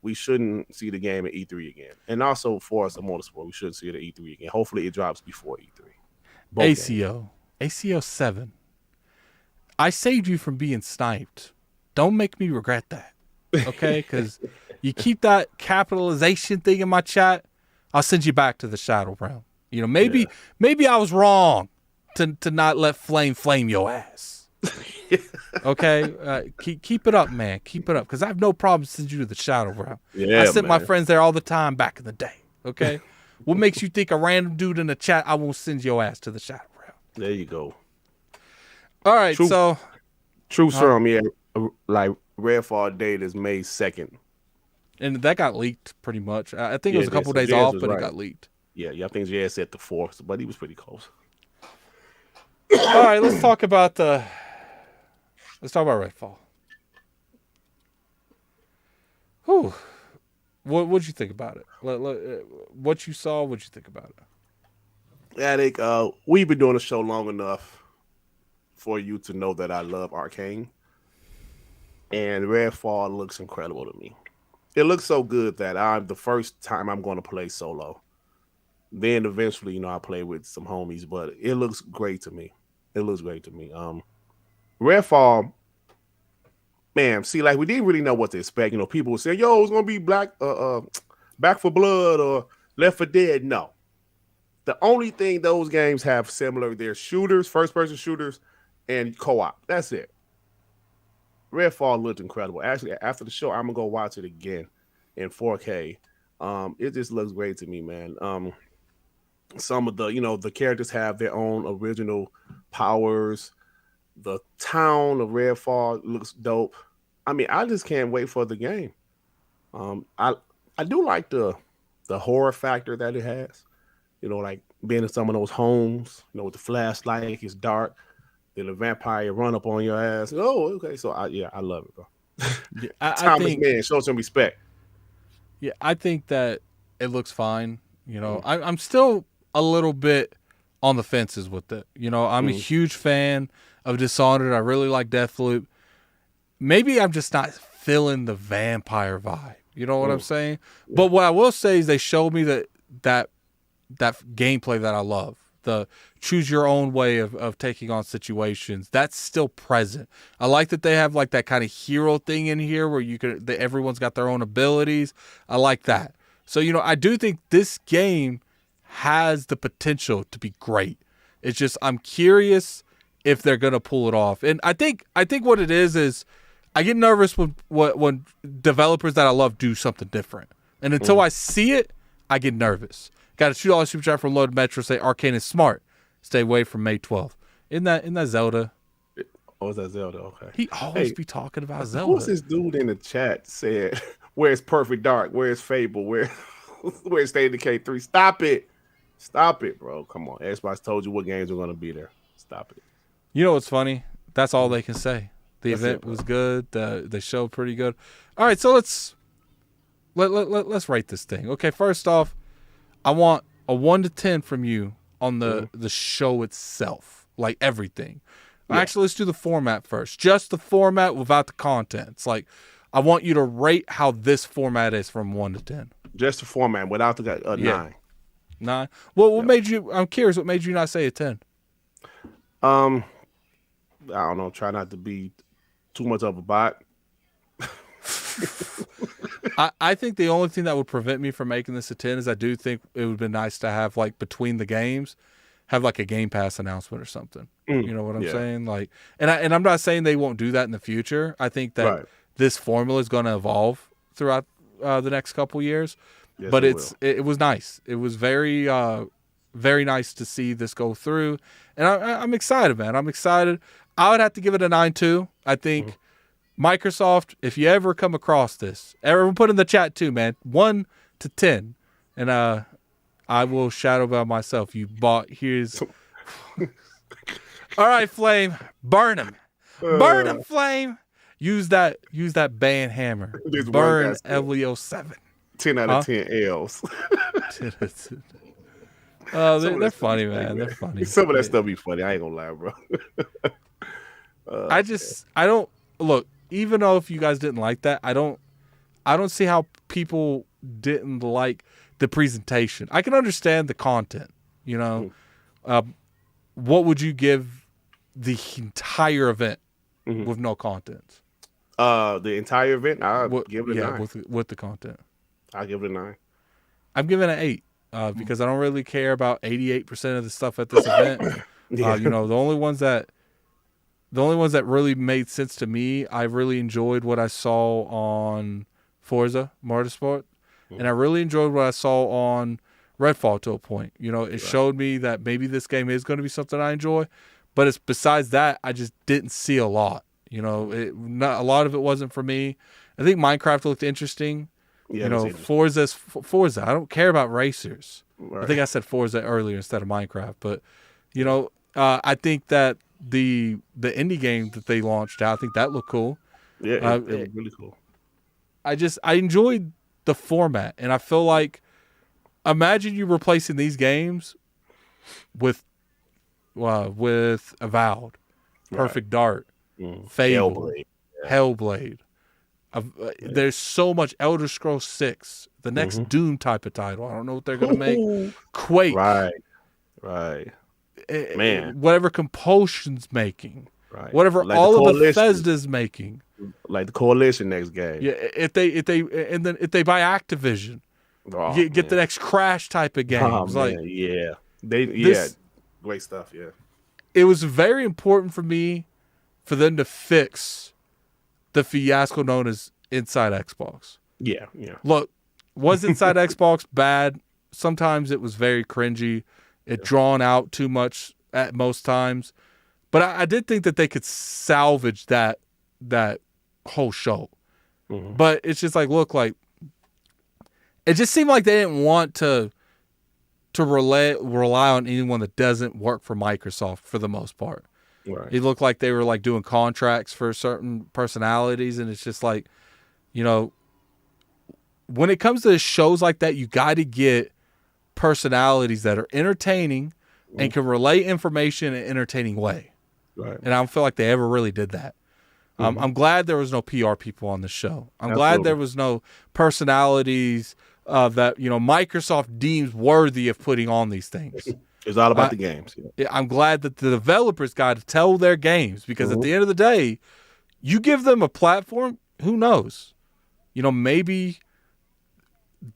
B: we shouldn't see the game at E3 again. And also Forza Motorsport, we shouldn't see it at E3 again. Hopefully it drops before E3.
A: ACO 7. I saved you from being sniped. Don't make me regret that, okay? Because you keep that capitalization thing in my chat, I'll send you back to the Shadow Realm. Maybe I was wrong to not let flame your ass. Okay, keep it up, man. Keep it up, because I have no problem sending you to the Shadow Realm. I sent my friends there all the time back in the day. Okay, what makes you think a random dude in the chat I won't send your ass to the Shadow Realm?
B: There you go.
A: All right,
B: true serum, yeah. Like Redfall date is May 2nd.
A: And that got leaked pretty much. I think it was a couple days off, but it got leaked.
B: Yeah, I think Jazz said the 4th, but he was pretty close.
A: All right, let's talk about Redfall. Whew. What'd you think about it? What you saw, what'd you think about it?
B: Addict, we've been doing the show long enough for you to know that I love Arcane. And Redfall looks incredible to me. It looks so good that the first time I'm going to play solo. Then eventually, I play with some homies, but it looks great to me. Redfall, man, see, like we didn't really know what to expect. People would say, yo, it's going to be Back 4 Blood or Left 4 Dead. No. The only thing those games have similar, they're shooters, first-person shooters, and co-op. That's it. Redfall looked incredible. Actually, after the show, I'm going to go watch it again in 4K. It just looks great to me, man. Some of the characters have their own original powers. The town of Redfall looks dope. I mean, I just can't wait for the game. I do like the horror factor that it has. Like being in some of those homes, with the flashlight, it's dark. Then the vampire run up on your ass. Oh, okay. So I love it, bro. Thomas, man, show some respect.
A: Yeah, I think that it looks fine. I'm still a little bit on the fences with it. I'm a huge fan of Dishonored. I really like Deathloop. Maybe I'm just not feeling the vampire vibe. You know what I'm saying? Yeah. But what I will say is they showed me that gameplay that I love. The choose your own way of taking on situations, that's still present. I like that they have like that kind of hero thing in here where everyone's got their own abilities. I like that. So, I do think this game has the potential to be great. It's just, I'm curious if they're going to pull it off. And I think what it is I get nervous when developers that I love do something different. And until I see it, I get nervous. Got a $2 super chat from Loaded Metro. Say Arcane is smart. Stay away from May 12th. Isn't that Zelda?
B: Oh, is that Zelda? Okay.
A: He always be talking about Zelda.
B: Who's this dude in the chat said Where's Perfect Dark? Where's Fable? Where's State of Decay 3? Stop it, bro. Come on. Xbox told you what games are gonna be there. Stop it.
A: You know what's funny? That's all they can say. The
B: That's
A: event
B: it,
A: was good. The show pretty good. All right, so let's rate this thing. Okay, first off, I want a 1 to 10 from you on the show itself, like everything.
B: Yeah.
A: Actually, let's do the format first. Just the format without the contents. Like, I want you to rate how this format is from 1 to 10.
B: Just the format without the 9.
A: 9. Well, what made you? I'm curious. What made you not say a 10?
B: I don't know. Try not to be too much of a bot.
A: I think the only thing that would prevent me from making this a 10 is I do think it would be nice to have, like, between the games, have like a Game Pass announcement or something. You know what I'm saying? Like, and I'm not saying they won't do that in the future. I think that this formula is going to evolve throughout the next couple years. Yes, but it was nice. It was very very nice to see this go through, and I'm excited, man. I'm excited. I would have to give it a 9 too. I think Microsoft, if you ever come across this, everyone put in the chat too, man. 1 to 10, and I will shadow by myself. You bought here's. All right, Flame, burn him, Flame. Use that band hammer. Burn Elio 7.
B: 10 out of 10 L's.
A: They're funny, man. They're funny.
B: Some of that stuff be funny. I ain't gonna lie, bro.
A: I don't look. Even though if you guys didn't like that, I don't see how people didn't like the presentation. I can understand the content. You know, what would you give the entire event with no content?
B: The entire event, I'll give it a 9.
A: with the content.
B: I'll give it a 9.
A: I'm giving it an 8 because I don't really care about 88% of the stuff at this event. You know, the only ones that really made sense to me, I really enjoyed what I saw on Forza Motorsport, and I really enjoyed what I saw on Redfall to a point. You know, it showed me that maybe this game is going to be something I enjoy, but it's besides that, I just didn't see a lot. You know, a lot of it wasn't for me. I think Minecraft looked interesting.
B: Yeah,
A: you know, Forza. I don't care about racers.
B: Right.
A: I think I said Forza earlier instead of Minecraft, but you know, I think that the indie game that they launched out, I think that looked cool.
B: Yeah, it was really cool.
A: I enjoyed the format, and I feel like imagine you replacing these games with Avowed, Perfect Dark, Fable, Hellblade. There's so much Elder Scrolls 6, the next Doom type of title. I don't know what they're gonna make. Quake,
B: right. Man,
A: whatever Compulsion's making, whatever
B: like
A: all of Bethesda's making,
B: like the Coalition next game.
A: Yeah, if they buy Activision, get the next Crash type of games.
B: Great stuff. Yeah,
A: it was very important for me for them to fix the fiasco known as Inside Xbox.
B: Yeah.
A: Look, was Inside Xbox bad? Sometimes it was very cringy. It drawn out too much at most times. But I did think that they could salvage that whole show. But it's just like, look, like, it just seemed like they didn't want to rely on anyone that doesn't work for Microsoft for the most part. Right. It looked like they were like doing contracts for certain personalities, and it's just like, you know, when it comes to shows like that, you got to get personalities that are entertaining and can relay information in an entertaining way. Right. And I don't feel like they ever really did that. I'm glad there was no PR people on the show. I'm glad there was no personalities that, you know, Microsoft deems worthy of putting on these things.
B: It's all about the games. Yeah.
A: I'm glad that the developers got to tell their games, because at the end of the day, you give them a platform, who knows? You know, maybe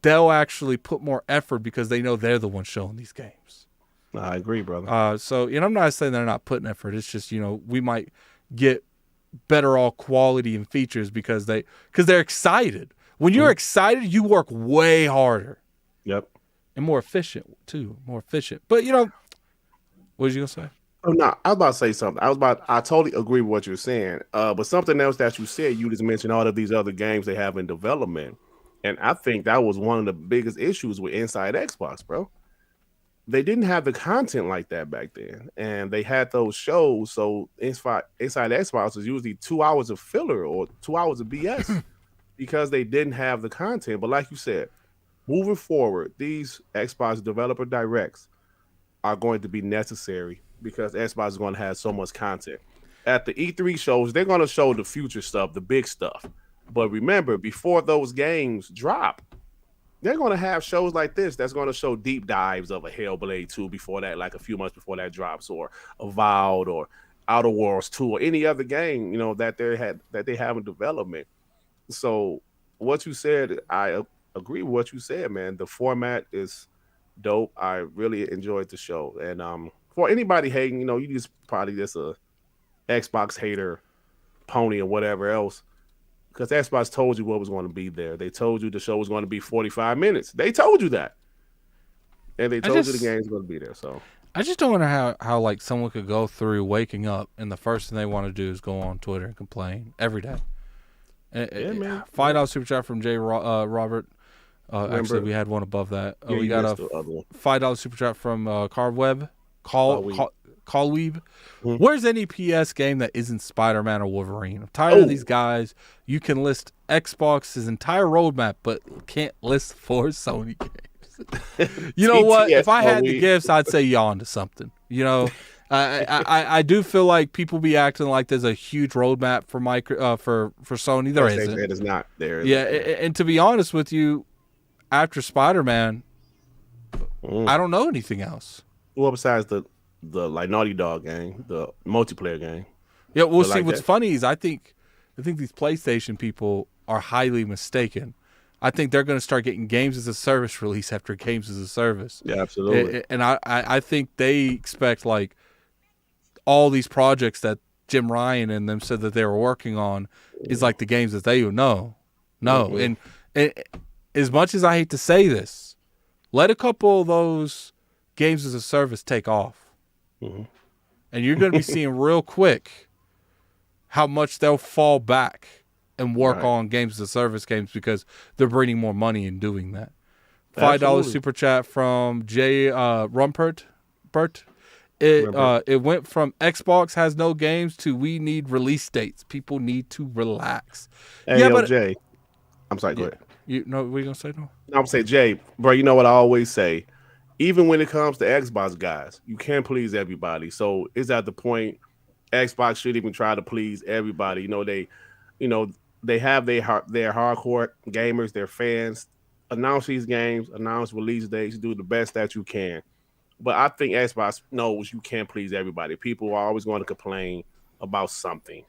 A: they'll actually put more effort because they know they're the ones showing these games.
B: I agree, brother.
A: So, you know, I'm not saying they're not putting effort. It's just, you know, we might get better all quality and features because they're excited. When you're excited, you work way harder.
B: Yep.
A: And more efficient, too. More efficient. But, you know, what was you going to say?
B: Oh, no, I was about to say something. I totally agree with what you're saying. But something else that you said, you just mentioned all of these other games they have in development. And I think that was one of the biggest issues with Inside Xbox, bro. They didn't have the content like that back then, and they had those shows. So Inside Xbox was usually 2 hours of filler or 2 hours of BS because they didn't have the content. But like you said, moving forward, these Xbox developer directs are going to be necessary because Xbox is going to have so much content. At the E3 shows, they're going to show the future stuff, the big stuff. But remember, before those games drop, they're going to have shows like this that's going to show deep dives of a Hellblade 2 before that, like a few months before that drops, or Avowed or Outer Worlds 2 or any other game, that they have in development. So what you said, I agree with what you said, man. The format is dope. I really enjoyed the show. And for anybody hating, you just probably just a Xbox hater pony or whatever else. Because Xbox told you what was going to be there. They told you the show was going to be 45 minutes. They told you that. And they told you the game was going to be there. So
A: I just don't wonder how like someone could go through waking up and the first thing they want to do is go on Twitter and complain every day.
B: Yeah, man.
A: $5 super chat from Jay Robert. Actually, we had one above that.
B: Yeah,
A: we got a $5 super chat from Carweb. Callweeb.
B: Mm-hmm.
A: Where's any PS game that isn't Spider-Man or Wolverine? I'm tired of these guys. You can list Xbox's entire roadmap, but can't list 4 Sony games. You know what? If I had the gifts, I'd say you on to something. I do feel like people be acting like there's a huge roadmap for Sony. There isn't.
B: It is not there.
A: Yeah, and to be honest with you, after Spider-Man, I don't know anything else.
B: Well, besides the like Naughty Dog game, the multiplayer game.
A: Yeah, we'll see. What's funny is I think these PlayStation people are highly mistaken. I think they're going to start getting games as a service release after games as a service.
B: Yeah, absolutely.
A: And I think they expect like all these projects that Jim Ryan and them said that they were working on is like the games that they know. No. Mm-hmm. And as much as I hate to say this, let a couple of those games as a service take off. Mm-hmm. And you're going to be seeing real quick how much they'll fall back and work on games as a service games because they're bringing more money in doing that. $5 super chat from Jay Rumpert. It went from Xbox has no games to we need release dates. People need to relax.
B: Hey, Jay. I'm sorry, go ahead.
A: What are you going to say? No,
B: I'm going to say, Jay, bro, you know what I always say? Even when it comes to Xbox guys, you can't please everybody. So it's at the point Xbox should even try to please everybody. They have their hardcore gamers, their fans. Announce these games, announce release dates, do the best that you can. But I think Xbox knows you can't please everybody. People are always going to complain about something.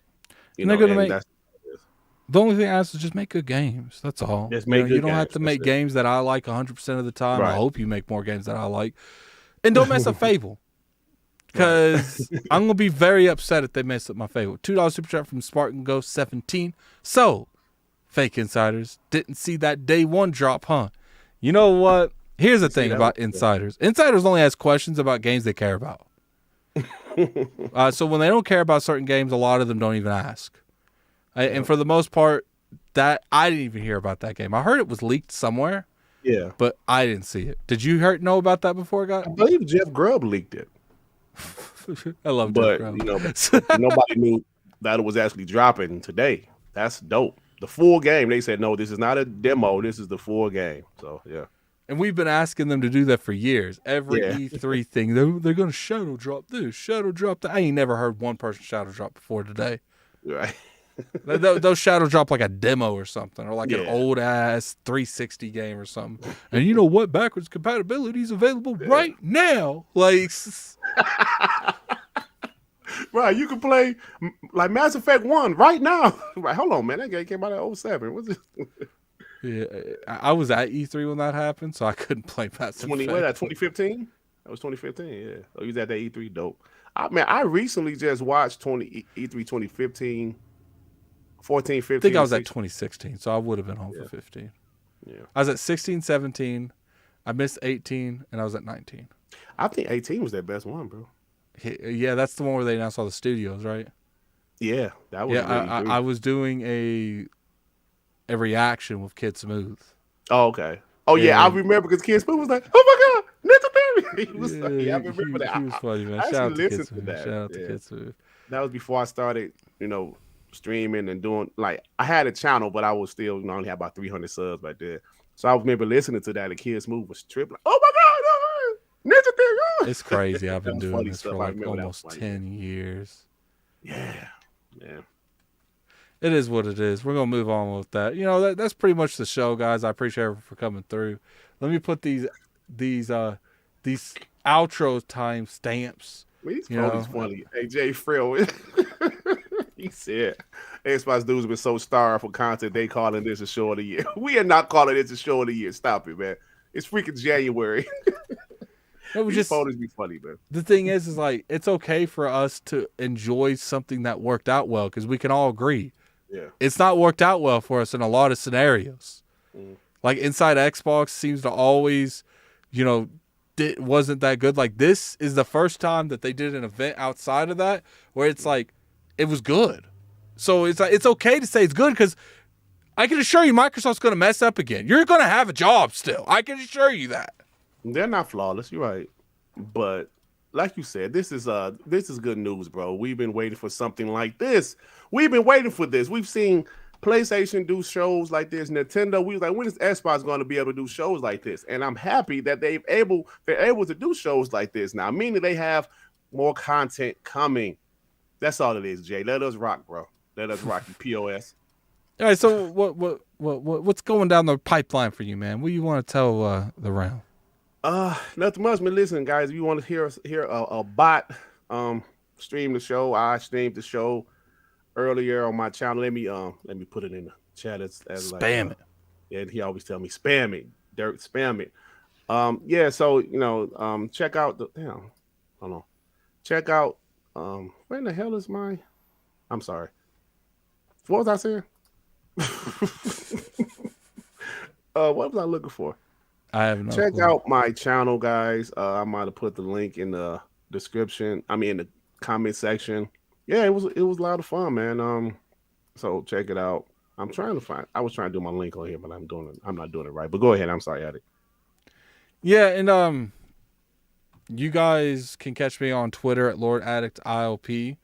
A: The only thing I ask is just make good games. That's all. You don't have to make games that I like 100% of the time. Right. I hope you make more games that I like. And don't mess up Fable. Because I'm going to be very upset if they mess up my Fable. $2 super chat from Spartan Ghost 17. So, fake insiders didn't see that day one drop, huh? You know what? Here's the thing about insiders. Insiders only ask questions about games they care about. So when they don't care about certain games, a lot of them don't even ask. And for the most part, that I didn't even hear about that game. I heard it was leaked somewhere.
B: Yeah.
A: But I didn't see it. Did you know about that before it got?
B: I believe Jeff Grubb leaked it.
A: I love Jeff Grubb.
B: Nobody knew that it was actually dropping today. That's dope. The full game, they said, no, this is not a demo. This is the full game. So, yeah.
A: And we've been asking them to do that for years. Every E3 thing, they're going to shadow drop this, shadow drop that. I ain't never heard one person shadow drop before today.
B: Right.
A: Those shadow drop like a demo or something, or like an old ass 360 game or something. And you know what? Backwards compatibility is available right now. Like,
B: right, you can play like Mass Effect 1 right now. Right, hold on, man. That game came out in 2007. What's it?
A: Yeah, I was at E3 when that happened, so I couldn't play Mass Effect.
B: 2015? That was 2015, yeah. So you was at that E3, dope. I recently just watched E3 2015. 14, 15.
A: I think I was at 2016, so I would have been home for 15.
B: Yeah.
A: I was at 16, 17. I missed 18, and I was at 19.
B: I think 18 was their best one, bro.
A: Yeah, that's the one where they announced all the studios, right?
B: Yeah, that was.
A: Yeah, I was doing a reaction with Kid Smooth
B: Oh, okay. Oh yeah, I
A: And
B: remember because Kid Spoon was like, "Oh my God, Ninja Theory." He was
A: yeah,
B: like, "Yeah, I remember that."
A: he was funny, man.
B: I
A: Shout
B: actually
A: out to Kids
B: listened to
A: Move.
B: that.
A: Shout out to
B: Yeah,
A: Kids Move.
B: that was before I started, streaming and doing like I had a channel, but I was still, only had about 300 subs right there. So I remember listening to that. The Kids Move was tripping. Like, oh my God, Ninja Theory!
A: It's crazy. I've
B: That
A: been
B: was
A: doing
B: funny
A: this for
B: stuff. I
A: like
B: remember that was
A: almost
B: funny.
A: 10 years.
B: Yeah, yeah.
A: It is what it is. We're gonna move on with that. That's pretty much the show, guys. I appreciate everyone for coming through. Let me put these outro time stamps.
B: He's funny. Hey, Jay Frill, he said, Xbox dudes been so starved for content, they calling this a show of the year. We are not calling this a show of the year. Stop it, man. It's freaking January. These photos be funny, man.
A: The thing is like, it's okay for us to enjoy something that worked out well, because we can all agree.
B: Yeah.
A: It's not worked out well for us in a lot of scenarios. Like Inside Xbox seems to always, wasn't that good. Like this is the first time that they did an event outside of that where it's like, it was good. So it's like, it's okay to say it's good, because I can assure you Microsoft's going to mess up again. You're going to have a job still. I can assure you that.
B: They're not flawless. You're right. But like you said, this is good news, bro. We've been waiting for something like this. We've been waiting for this. We've seen PlayStation do shows like this. Nintendo, we was like, when is Xbox going to be able to do shows like this? And I'm happy that they're able to do shows like this now, meaning they have more content coming. That's all it is, Jay. Let us rock, bro. Let us rock, you POS.
A: All right, so what's going down the pipeline for you, man? What do you want to tell the round?
B: Nothing much, man. Listen, guys, if you want to hear a bot stream the show, I streamed the show earlier on my channel. Let me put it in the chat as
A: spam it.
B: Yeah, he always tell me spam it, Dirk, spam it. Yeah, so check out hold on. Check out where in the hell is my? I'm sorry. What was I saying? What was I looking for?
A: I have no
B: Check
A: clue.
B: out my channel, guys. I might have put the link in the description. I mean, in the comment section. Yeah, it was a lot of fun, man. So check it out. I was trying to do my link on here, but I'm not doing it right. But go ahead. I'm sorry, Addict.
A: Yeah, and you guys can catch me on Twitter at Lord Addict ILP.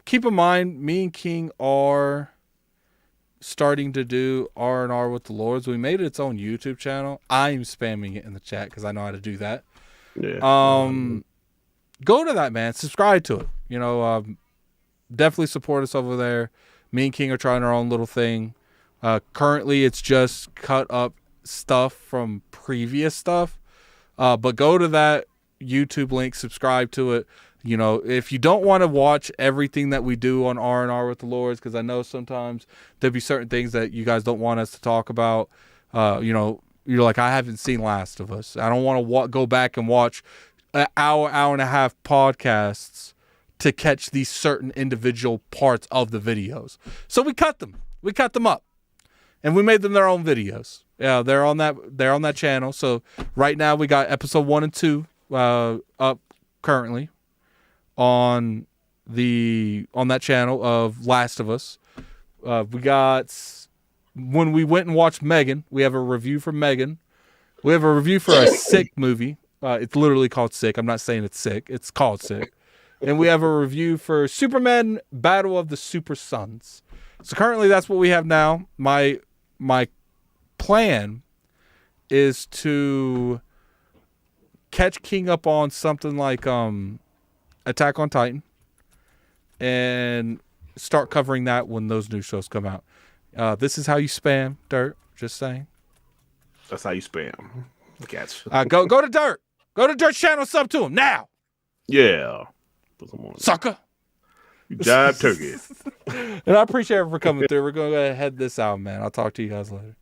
A: Keep in mind, me and King are starting to do R&R with the Lords. We made its own YouTube channel. I'm spamming it in the chat because I know how to do that.
B: Yeah.
A: Go to that, man. Subscribe to it. Definitely support us over there. Me and King are trying our own little thing. Currently, it's just cut up stuff from previous stuff. But go to that YouTube link, subscribe to it. If you don't want to watch everything that we do on R&R with the Lords, because I know sometimes there'll be certain things that you guys don't want us to talk about. You're like, I haven't seen Last of Us. I don't want to go back and watch an hour and a half podcasts to catch these certain individual parts of the videos. So we cut them. We cut them up. And we made them their own videos. Yeah, they're on that channel. So right now we got episode 1 and 2 up currently on that channel of Last of Us. We got, when we went and watched Megan, we have a review for Megan. We have a review for a Sick movie. It's literally called Sick. I'm not saying it's sick. It's called Sick. And we have a review for Superman Battle of the Super Sons. So currently that's what we have now. My plan is to catch King up on something like Attack on Titan and start covering that when those new shows come out. This is how you spam, Dirt. Just saying.
B: That's how you spam. Gotcha.
A: Go to Dirt. Go to Dirt's channel, sub to him now.
B: Yeah.
A: Sucker.
B: You jive turkey.
A: And I appreciate it for coming through. We're going to go ahead and head this out, man. I'll talk to you guys later.